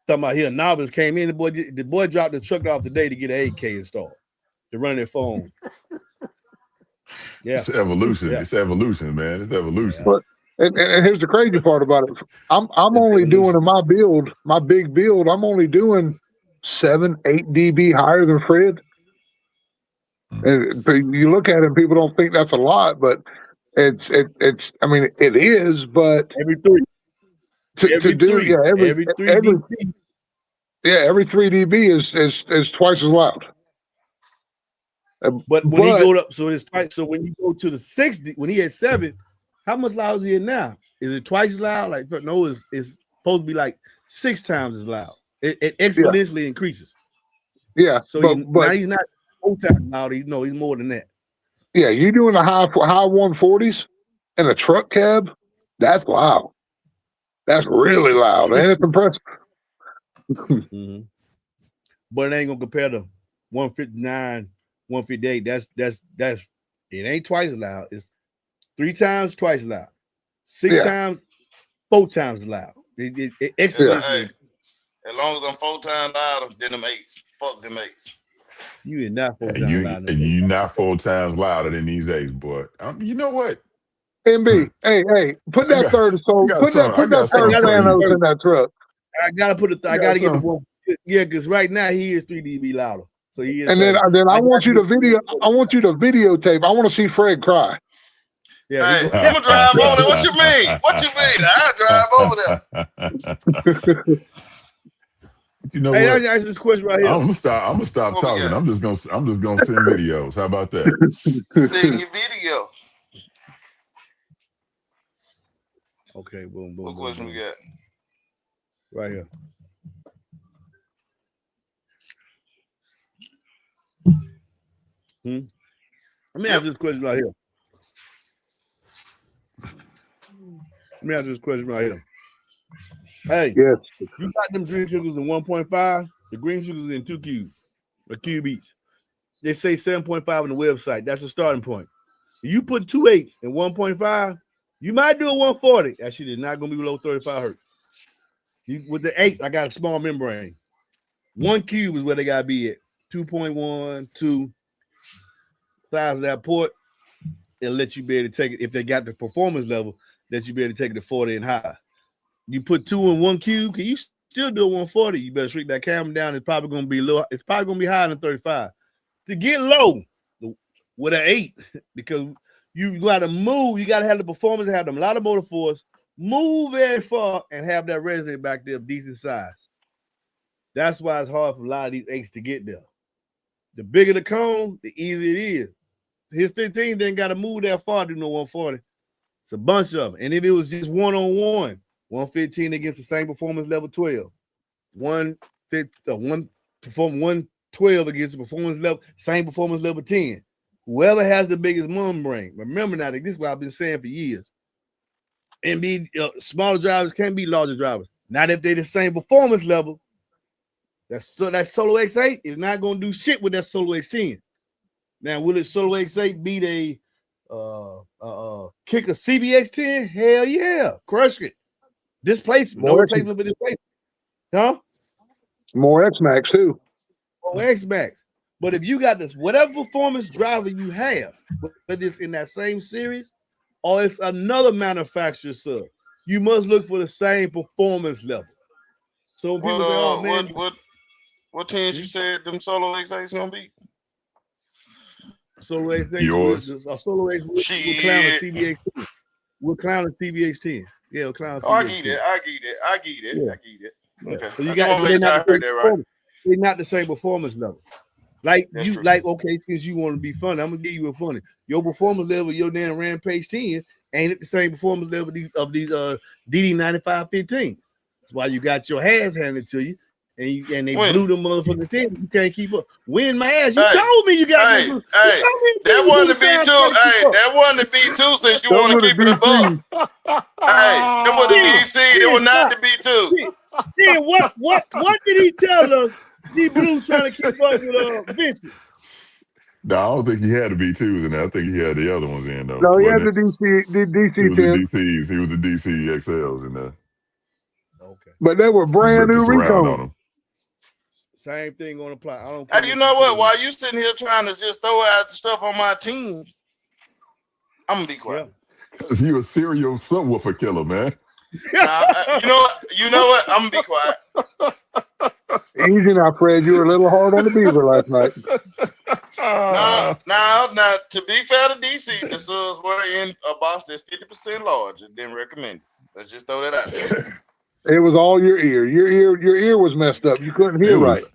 talking about here, a novice came in. The boy dropped the truck off today to get an 8K installed to run their phone. Yeah, it's evolution. Yeah. It's evolution, man. It's evolution. But and here's the crazy part about it. I'm only doing in my big build. I'm only doing 7-8 dB higher than Fred. And you look at it, and people don't think that's a lot, but it's. I mean, it is, but every 3. Every 3 dB is twice as loud. But when he go up, so it's twice. So when you go to the 60, when he had 7, how much loud is he now? Is it twice as loud? Like no, it's supposed to be like 6 times as loud. It exponentially increases. Yeah. So now he's not 4 times loud. He's more than that. Yeah, you doing the high 140s in a truck cab? That's loud. That's really loud, and it's impressive. Mm-hmm. But it ain't gonna compare to 159, 158. That's it ain't twice as loud. It's 3 times twice as loud. 6 times, 4 times as loud. It exponentially. As long as I'm 4 times louder than them 8s. Fuck them 8s. You is not 4 times louder. And you not 4 times louder than these 8s, boy. You know what? MB, hey, put that third Put that third Thanos in that truck. I gotta get the one. Yeah, because right now he is 3 dB louder. So he is. And then I want you to videotape. I want to see Fred cry. Yeah, hey, I'm gonna drive over there. What you mean? I'll drive over there. You know hey, what? I ask this question right here. I'm gonna stop talking. I'm just gonna send videos. How about that? Send your video. Okay, boom. What question we got? Right here. Let me ask this question right here. Hey, yes. You got them green sugars in 1.5, the green sugars in 2 cubes, or cube each. They say 7.5 on the website. That's a starting point. If you put 2 8s in 1.5, you might do a 140. That shit is not going to be below 35 hertz. With the 8, I got a small membrane. 1 cube is where they got to be at. 2.1, 2. Size of that port, it'll let you be able to take it. If they got the performance level, let you be able to take it to 40 and higher. You put 2 in 1 cube, can you still do a 140? You better shrink that camera down. It's probably going to be low. It's probably going to be higher than 35. To get low with an 8, because you got to move. You got to have the performance, have them a lot of motor force, move very far, and have that resonate back there of decent size. That's why it's hard for a lot of these 8s to get there. The bigger the cone, the easier it is. His 15 didn't got to move that far to do no 140. It's a bunch of them. And if it was just one-on-one, 115 against the same performance level 12, 112 against the performance level, same performance level 10. Whoever has the biggest membrane. Remember now, this is what I've been saying for years. Smaller drivers can't be larger drivers. Not if they're the same performance level. That Solo X8 is not going to do shit with that Solo X10. Now, will it Solo X8 beat a kick a CBX10? Hell yeah. Crush it. Displacement. No replacement for displacement. Huh? More X-Max too. More X-Max. But if you got this, whatever performance driver you have, whether it's in that same series or it's another manufacturer sub, you must look for the same performance level. So when people say, oh man. What tens you said them Solo X8's gonna be? Solo X8. Yours? Solo X will clown a CBX10. We'll clown a CBX10. Yeah, we'll clown a CBX10. I get it. Okay. So you got they're not the same performance level. Okay, because you want to be funny. I'm gonna give you a funny. Your performance level, your damn Rampage 10 ain't at the same performance level of these DD9515. That's why you got your hands handed to you. And they blew them motherfucking 10. You can't keep up. Win my ass. You told me you got that wasn't the B2. That wasn't the B2 since you want to keep it above. That was the DC. It was not the B2. Then what did he tell us? D Blue trying to keep up with Vincent. No, I don't think he had the B2s in there. I think he had the other ones in though. No, he had the DC 10s. He was the DC XLs in there. Okay. But they were brand new recon. Same thing gonna apply. I don't care. You know what? While you sitting here trying to just throw out stuff on my team, I'm gonna be quiet. Because you a serial subwoofer killer, man. You know what? I'm gonna be quiet. Easy now, Fred. You were a little hard on the beaver last night. Now, to be fair to DC, the subs were in a box that's 50% large. It didn't recommend it. Let's just throw that out there. It was all your ear. Your ear was messed up. You couldn't hear right.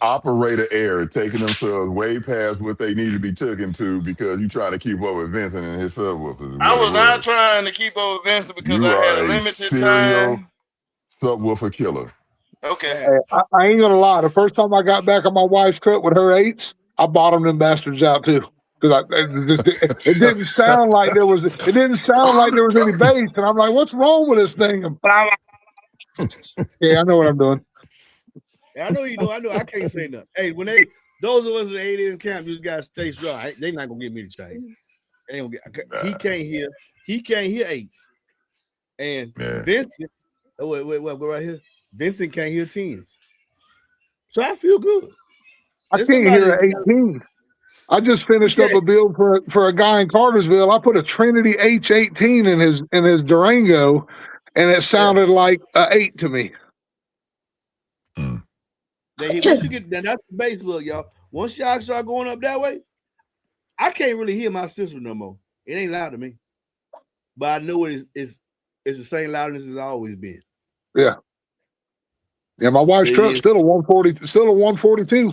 Operator error, taking them subs way past what they need to be taken to because you trying to keep up with Vincent and his subwoofers. I was not trying to keep up with Vincent because I had a limited time. Subwoofer killer. Okay. Hey, I ain't gonna lie. The first time I got back on my wife's truck with her 8s, I bottomed them bastards out too. Because it didn't sound like there was any bass, and I'm like, "What's wrong with this thing?" And blah, blah. Yeah, I know what I'm doing. I know you know. I know. I can't say nothing. Hey, when they Those of us in the 8 camp just gotta stay strong. They not gonna get me to change. They gonna get, he can't hear. He can't hear 8s. And Vincent, wait, go right here. Vincent can't hear 10s. So I feel good. I can't hear an 18. I just finished up a build for a guy in Cartersville. I put a Trinity H18 in his Durango, and it sounded like an 8 to me. Once you get, that's the base look, y'all. Once y'all start going up that way, I can't really hear my system no more. It ain't loud to me, but I know it's the same loudness it's always been. Yeah. Yeah, my wife's truck's still a 140, still a 142.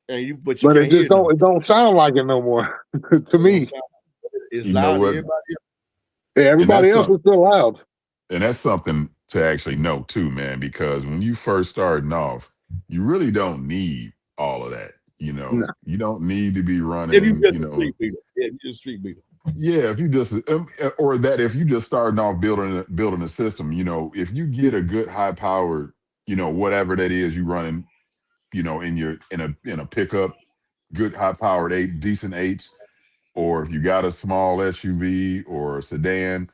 And but it just don't sound like it no more to me. It's loud to everybody else. Yeah, everybody else is still loud. And that's something to actually know too, man, because when you first starting off, you really don't need all of that. You know, No. You don't need to be running, if you just street beater. Yeah, if you just or that if you just starting off building a system, you know, if you get a good high powered, you know, whatever that is you running, you know, in a pickup, good high powered 8, decent 8s, or if you got a small SUV or a sedan,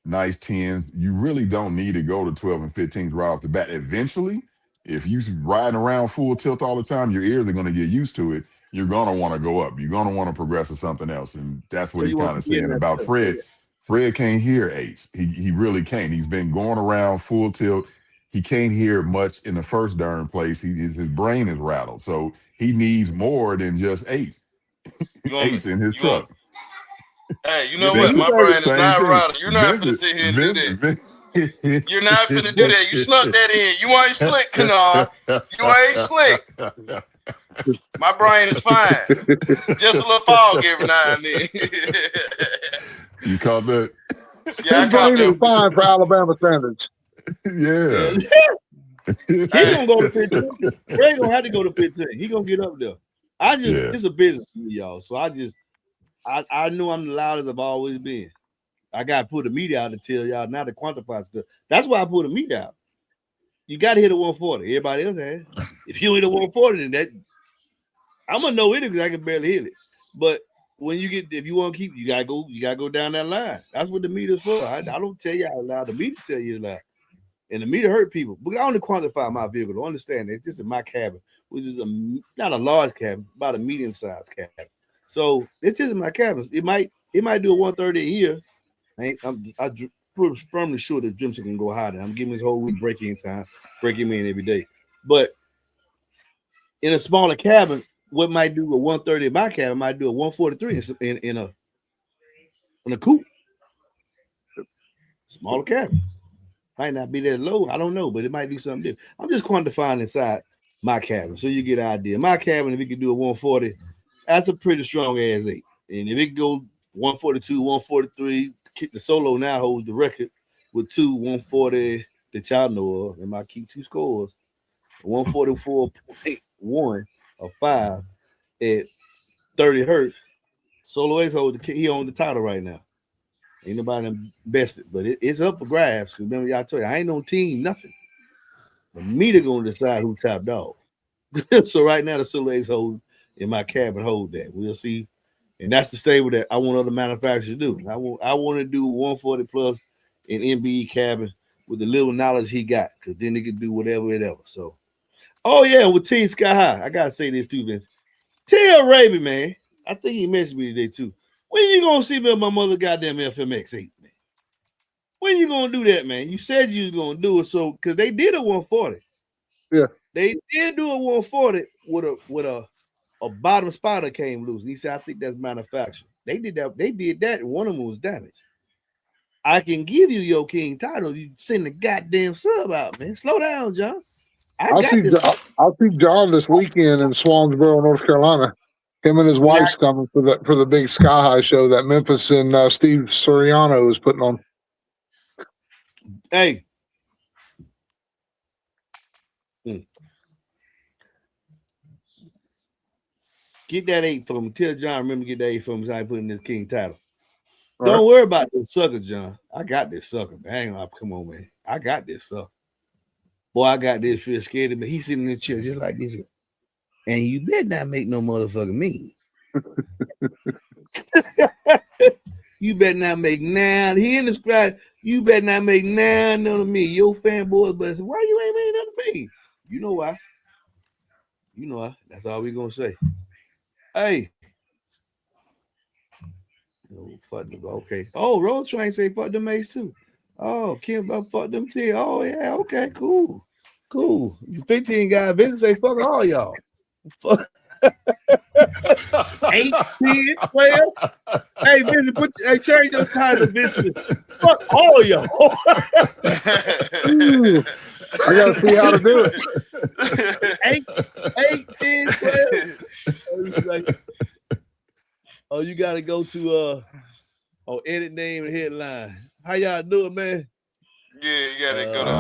nice 10s, you really don't need to go to 12 and 15s right off the bat. Eventually, if you riding around full tilt all the time, your ears are going to get used to it. You're going to want to go up. You're going to want to progress to something else. And that's what he's kind of saying about Fred. Fred can't hear 8s. He really can't. He's been going around full tilt. He can't hear much in the first darn place. His brain is rattled. So he needs more than just 8s. 8s in his truck. Hey, you know what? My brain is not rattled. You're not finna sit here and do that. You're not finna do that. You snuck that in. You ain't slick, Kennard. You ain't slick. My brain is fine. Just a little fog every now and then. You caught that? Yeah, I caught that. Fine for Alabama standards. Yeah. He's gonna go to 15. Ray gonna have to go to 15. He gonna get up there. It's a business for me, y'all. So I know I'm the loudest I've always been. I got to put a meter out to tell y'all now to quantify stuff. That's why I put a meter out. You got to hit a 140. Everybody else has. If you hit a 140, then I'm gonna know it because I can barely hit it. But when if you want to keep, you gotta go down that line. That's what the meter's for. I don't tell you how loud. The meter tell you loud, and the meter hurt people. But I only quantify my vehicle. To understand that it's just in my cabin, which is not a large cabin, about a medium-sized cabin. So it's just in my cabin. It might do a 130 a year. I'm firmly sure that Jimson can go higher. I'm giving his whole week break-in time, break him in every day. But in a smaller cabin, what might do a 130 in my cabin might do a 143 in a coupe. Smaller cabin. Might not be that low. I don't know, but it might do something different. I'm just quantifying inside my cabin so you get an idea. My cabin, if it can do a 140, that's a pretty strong ass 8. And if it can go 142, 143, the Solo now holds the record with 2 140 that y'all know of. And I keep 2 scores. 144.1 or 5 at 30 hertz. Solo X he on the title right now. Ain't nobody bested, but it's up for grabs. Because remember, y'all told you I ain't no team, nothing. The meter gonna decide who top dog. So right now the Solo X hold in my cabin hold that. We'll see. And that's the stable that I want other manufacturers to do. I want to do 140 plus in MBE cabin with the little knowledge he got, because then they can do whatever. So, oh yeah, with Team Sky High, I gotta say this too, Vince. Tell Raby, man. I think he messaged me today too. When you gonna see me on my mother goddamn FMX8, man? When you gonna do that, man? You said you was gonna do it, so because they did a 140. Yeah, they did do a 140 with a bottom spotter came loose. And he said, I think that's manufactured. They did that, and one of them was damaged. I can give you your king title. You send the goddamn sub out, man. Slow down, John. I'll see John this weekend in Swansboro, North Carolina. Him and his wife's coming for the big Sky High show that Memphis and Steve Soriano is putting on. Hey. Get that 8 from him. Tell John, remember, get that 8 from him so I put in this king title. All Don't worry about this sucker, John. I got this sucker, man. Hang on, come on, man. I got this sucker. Boy, I got this. Feel scared of me. He's sitting in the chair just like this. And you better not make no motherfucking me. You better not make now. He in the scribe. You better not make now none of me. Your fanboys, but why you ain't made none of me? You know why? You know why? That's all we gonna say. Hey. Oh, fuck them. Okay. Oh, Road Train say fuck them mates too. Oh, Kim, fuck them too. Oh, yeah. Okay, cool. Cool. You 15 guys, Vincent say fuck all y'all. Fuck. 8, 10, 12. Hey, Vincent, change your title, Vincent. Fuck all y'all. I gotta see how to do it. 8, 10, 12. Like, oh, you gotta go to edit name and headline. How y'all doing, man? Yeah, you gotta go to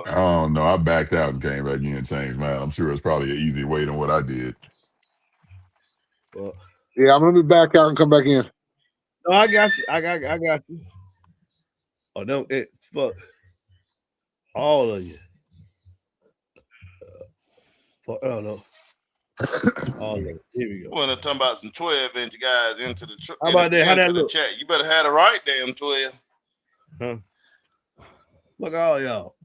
I don't know. I backed out and came back in and changed mine. I'm sure it's probably an easier way than what I did. Well, yeah, I'm gonna be back out and come back in. No, I got you. I got you. Oh no, fuck all of you. Fuck, oh no. All of it. Here we go. We're talking about some 12-inch guys into the How about that? How that look? chat. You better have the right damn 12. Huh? Look all y'all.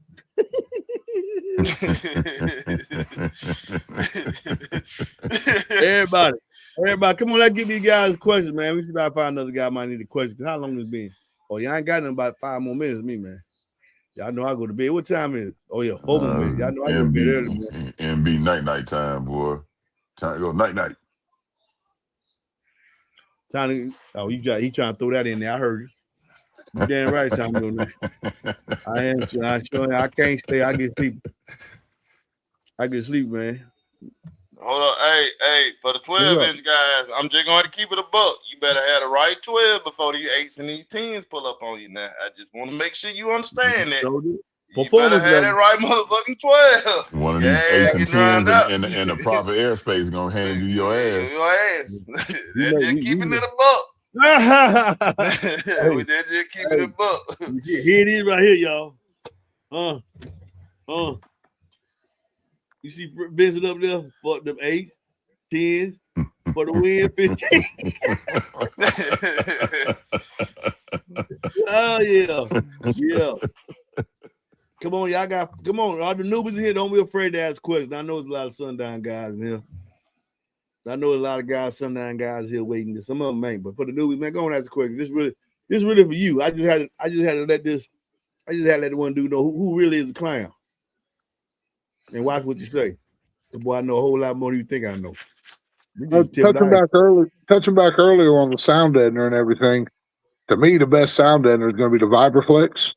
Everybody, come on, let's give these guys questions, man. We see if I find another guy might need a question. How long has it been? Oh, y'all ain't got nothing about 5 more minutes, me, man. Y'all know I go to bed. What time is it? Oh, yeah, 4 more minutes. Y'all know I go to bed early, man. MB night time, boy. Time to go night. Time to, he trying to throw that in there. I heard you. You damn right, time to go there. I can't stay. I get sleep. Man. Hold on. Hey, for the 12-inch guys, I'm just going to keep it a buck. You better have the right 12 before these 8s and these 10s pull up on you now. I just want to make sure you understand that. You better have that right motherfucking 12. One of these 8s and 10s in the proper airspace is going to hand you your ass. They're just keeping it a buck. We just keeping it a buck. Here it is right here, y'all. You see Vincent up there? Fuck them 8s, 10s for the win, 15. Oh yeah. Come on, y'all come on. All the newbies in here, don't be afraid to ask questions. I know there's a lot of sundown guys in here. I know there's a lot of guys, sundown guys here waiting. Some of them ain't, but for the newbies, man, go on and ask a question. This is really for you. I just had to let the one dude know who really is a clown. And watch what you say. The boy, I know a whole lot more than you think I know. Touching back earlier on the sound deadener and everything. To me, the best sound deadener is going to be the Vibraflex,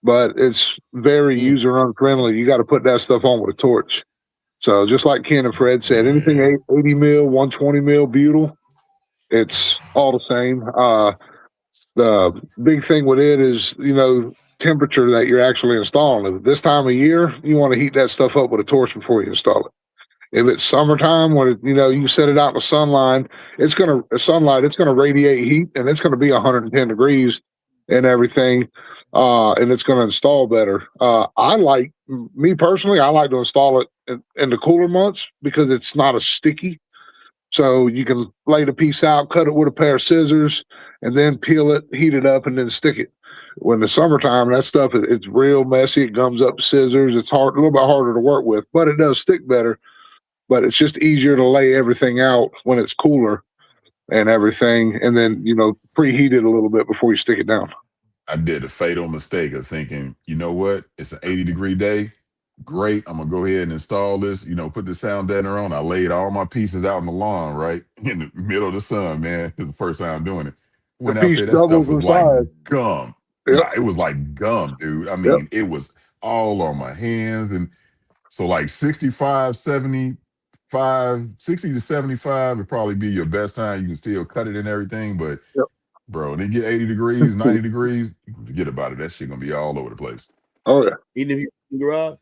but it's very user unfriendly. You got to put that stuff on with a torch. So just like Ken and Fred said, anything 80 mil, 120 mil butyl, it's all the same. The big thing with it is, temperature that you're actually installing. This time of year, you want to heat that stuff up with a torch before you install it. If it's summertime, when you set it out in the sunlight, it's gonna radiate heat, and it's gonna be 110 degrees and everything, and it's gonna install better. Me personally, I like to install it in the cooler months because it's not as sticky. So you can lay the piece out, cut it with a pair of scissors, and then peel it, heat it up, and then stick it. When the summertime, that stuff it's real messy. It gums up scissors. It's a little bit harder to work with, but it does stick better. But it's just easier to lay everything out when it's cooler and everything, and then preheat it a little bit before you stick it down. I did a fatal mistake of thinking, you know what? It's an 80-degree day. Great. I'm gonna go ahead and install this. Put the sound deadener on. I laid all my pieces out in the lawn, right in the middle of the sun. Man, it's the first time doing it. Went out there. That stuff was like gum. Yep. Nah, it was like gum, dude. I mean, It was all on my hands, and so like 65, 75, 60 to 75 would probably be your best time. You can still cut it and everything, but bro, they get 80 degrees, 90 degrees, forget about it. That shit gonna be all over the place. Oh yeah. Even if you're in the garage,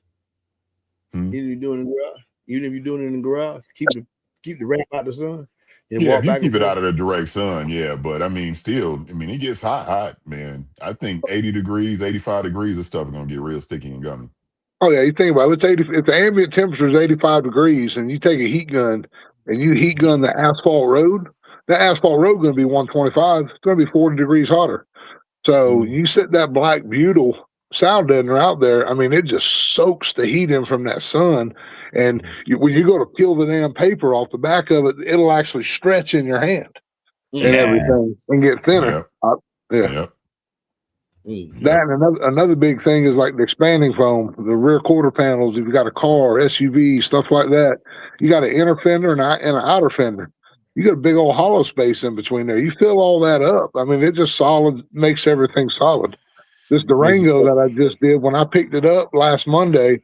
even if you're doing it in the garage, keep the ramp out the sun. Yeah, if you keep it out of the direct sun, yeah. But it gets hot, man. I think 80 degrees, 85 degrees of stuff is gonna get real sticky and gummy. Oh yeah, you think about it. It's 80. If the ambient temperature is 85 degrees, and you take a heat gun and you heat gun the asphalt road, that asphalt road going to be 125. It's going to be 40 degrees hotter. So you set that black butyl sound deadener out there. I mean, it just soaks the heat in from that sun. And when you go to peel the damn paper off the back of it, it'll actually stretch in your hand and everything and get thinner. Yep. That and another big thing is like the expanding foam, the rear quarter panels. If you got a car, SUV, stuff like that, you got an inner fender and an outer fender. You got a big old hollow space in between there. You fill all that up. I mean, it just makes everything solid. This Durango that I just did, when I picked it up last Monday,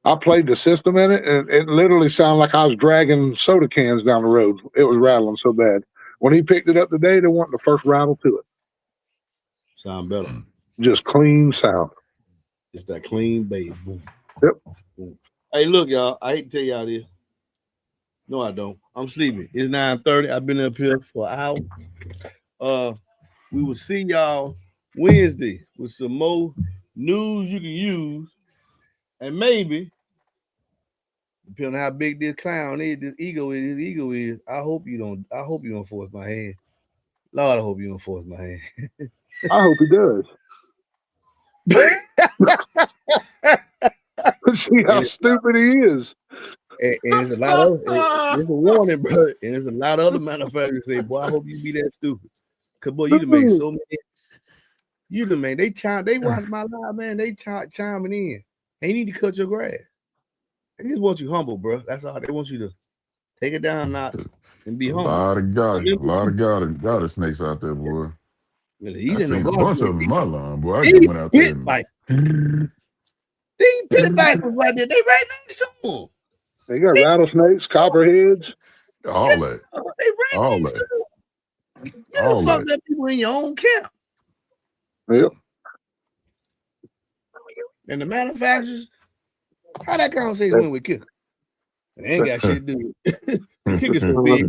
I played the system in it, and it literally sounded like I was dragging soda cans down the road. It was rattling so bad. When he picked it up today, there wasn't the first rattle to it. Sound better. Just clean sound. It's that clean bass. Boom. Yep. Boom. Hey, look, y'all. I hate to tell y'all this. No, I don't. I'm sleeping. It's 9:30. I've been up here for an hour. We will see y'all Wednesday with some more news you can use, and maybe, depending on how big this clown is, his ego is. I hope you don't force my hand. Lord, I hope you don't force my hand. I hope he does. See how stupid he is. And there's a lot of there's a warning, bro. And there's a lot of other manufacturers say, "Boy, I hope you be that stupid." Cause boy, you done made so many. You done made they watch my live, man. They chiming in. They need to cut your grass. They just want you humble, bro. That's all. They want you to take it down a notch and be humble. A lot of garter snakes out there, boy. Really, I seen a bunch of them in my lawn, boy. I just went out there and like these pit vipers right there. They right next to them. They got rattlesnakes, copperheads, all that. They right All next that. to them. You All don't fuck that. up people in your own camp. Yep. And the manufacturers, how that conversation went with Kicker? And they ain't got shit to do with it. Kicker's so big.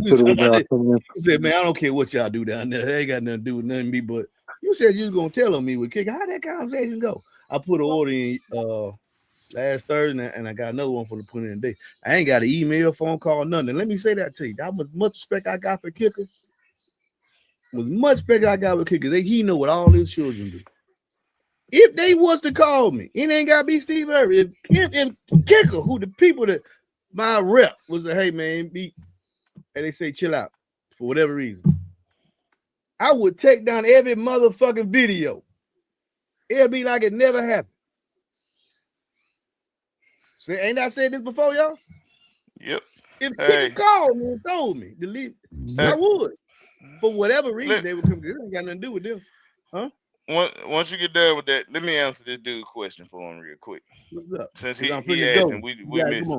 He said, man, I don't care what y'all do down there. They ain't got nothing to do with nothing me, but you said you was gonna tell on me with Kicker. How that conversation go? I put an order in last Thursday, and I got another one for the put in today. I ain't got an email, phone call, nothing. Let me say that to you. That was much respect I got for Kicker. Was much respect I got with Kicker. He know what all his children do. If they was to call me, it ain't gotta be Steve Irving. If Kicker, who the people that my rep was like, hey man, and they say chill out for whatever reason, I would take down every motherfucking video. It'll be like it never happened. See, ain't I said this before, y'all? Yep. If people called me and told me to leave, I would. For whatever reason, they would come. It ain't got nothing to do with them. Huh? Once you get done with that, let me answer this dude question for him real quick. What's up? Since he asked and we missed.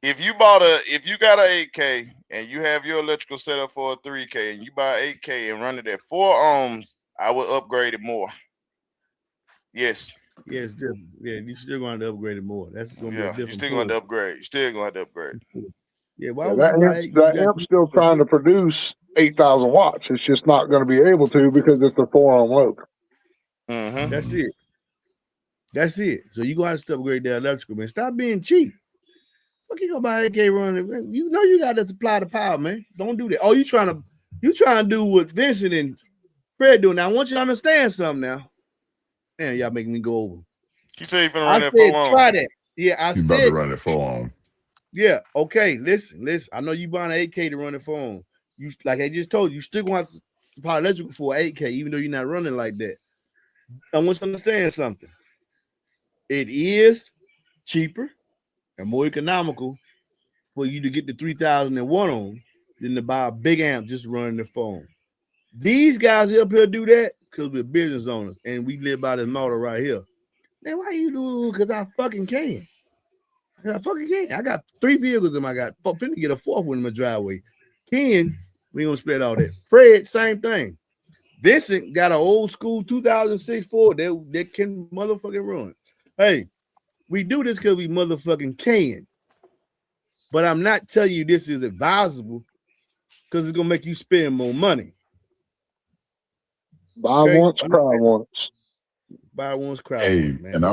If you got an 8K and you have your electrical set up for a 3K and you buy 8K and run it at 4 ohms, I would upgrade it more. Yes. Yes, yeah, you're still going to upgrade it more. That's going to be a different. You're still going to upgrade. You're still going to upgrade. Yeah, why that amp's still trying to produce 8,000 watts. It's just not going to be able to because it's a 4 ohm load. Mm-hmm. That's it. So you got to upgrade that electrical, man. Stop being cheap. What you gonna buy 8K running? You know you got to supply the power, man. Don't do that. Oh, you trying to do what Vincent and Fred doing. Now I want you to understand something now. Man, y'all making me go over. You say you're gonna run that 4 ohm. Try that. Yeah, I you said about to run it 4 ohm. Yeah, okay. Listen. I know you buying an 8K to run it for home. You like I just told you, still gonna have to supply electrical for 8K, even though you're not running like that. I want you to understand something. It is cheaper and more economical for you to get the 3001 on than to buy a big amp just running the phone. These guys up here do that because we're business owners and we live by this model right here. Man, why you do? Because I fucking can. I got 3 vehicles in my got. Finna get a 4th one in my driveway. Ken, we gonna split all that. Fred, same thing. Vincent got an old school 2006 Ford that can motherfucking run. Hey, we do this because we motherfucking can. But I'm not telling you this is advisable because it's gonna make you spend more money. Buy once, cry once. Buy one's crowd Hey, one, man. and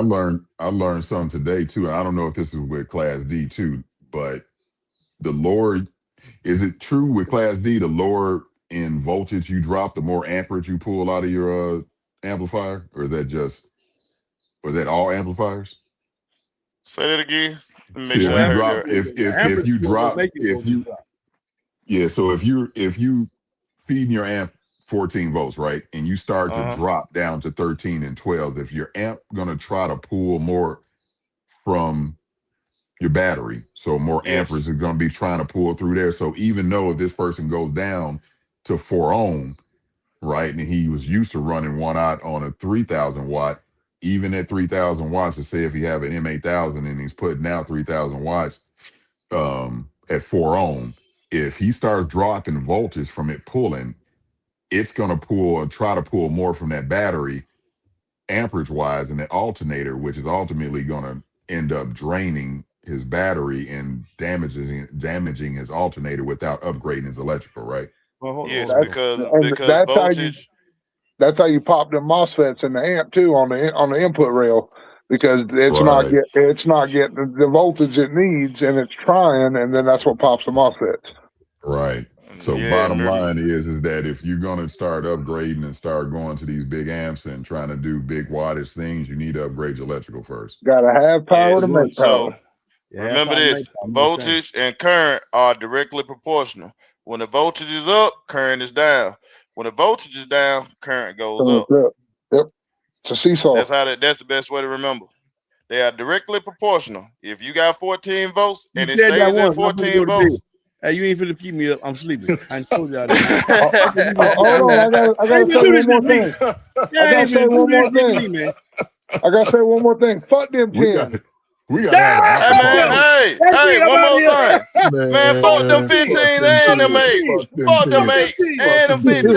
I learned something today too. And I don't know if this is with Class D too, but the lower, is it true with Class D, the lower in voltage you drop, the more amperage you pull out of your amplifier, or is that all amplifiers? Say that again. Let me make See, sure if I you heard drop, that. if you drop, Yeah. so if you feeding your amp 14 volts, right, and you start to drop down to 13 and 12, if your amp gonna try to pull more from your battery, so more amperage is gonna be trying to pull through there. So even though if this person goes down to 4 ohm, right, and he was used to running 1 aught on a 3,000 watt, even at 3,000 watts, to say if you have an M8000 and he's putting out 3,000 watts at 4 ohm, if he starts dropping voltage from it pulling, it's going to pull and try to pull more from that battery amperage wise and the alternator, which is ultimately going to end up draining his battery and damaging his alternator without upgrading his electrical, right? Well, Yes, on. because voltage. That's how you pop them MOSFETs in the amp too on the input rail, because it's not getting the voltage it needs, and it's trying, and then that's what pops the MOSFETs. Right. So bottom line is that if you're going to start upgrading and start going to these big amps and trying to do big wattage things, you need to upgrade your electrical first. Got to have power to make power. So remember this: voltage and current are directly proportional. When the voltage is up, current is down. When the voltage is down, current goes up. Yep. It's a seesaw. That's the best way to remember. They are directly proportional. If you got 14 volts and it stays at 14 volts. Hey, you ain't finna keep me up. I'm sleeping. I told y'all that. Hold on, I gotta say one more thing. I gotta say one more thing, man. I gotta say one more thing. Fuck them pins. We gotta have hey, one more thing. Man, fuck them 15 and them 8. Fuck them 8 and them 15.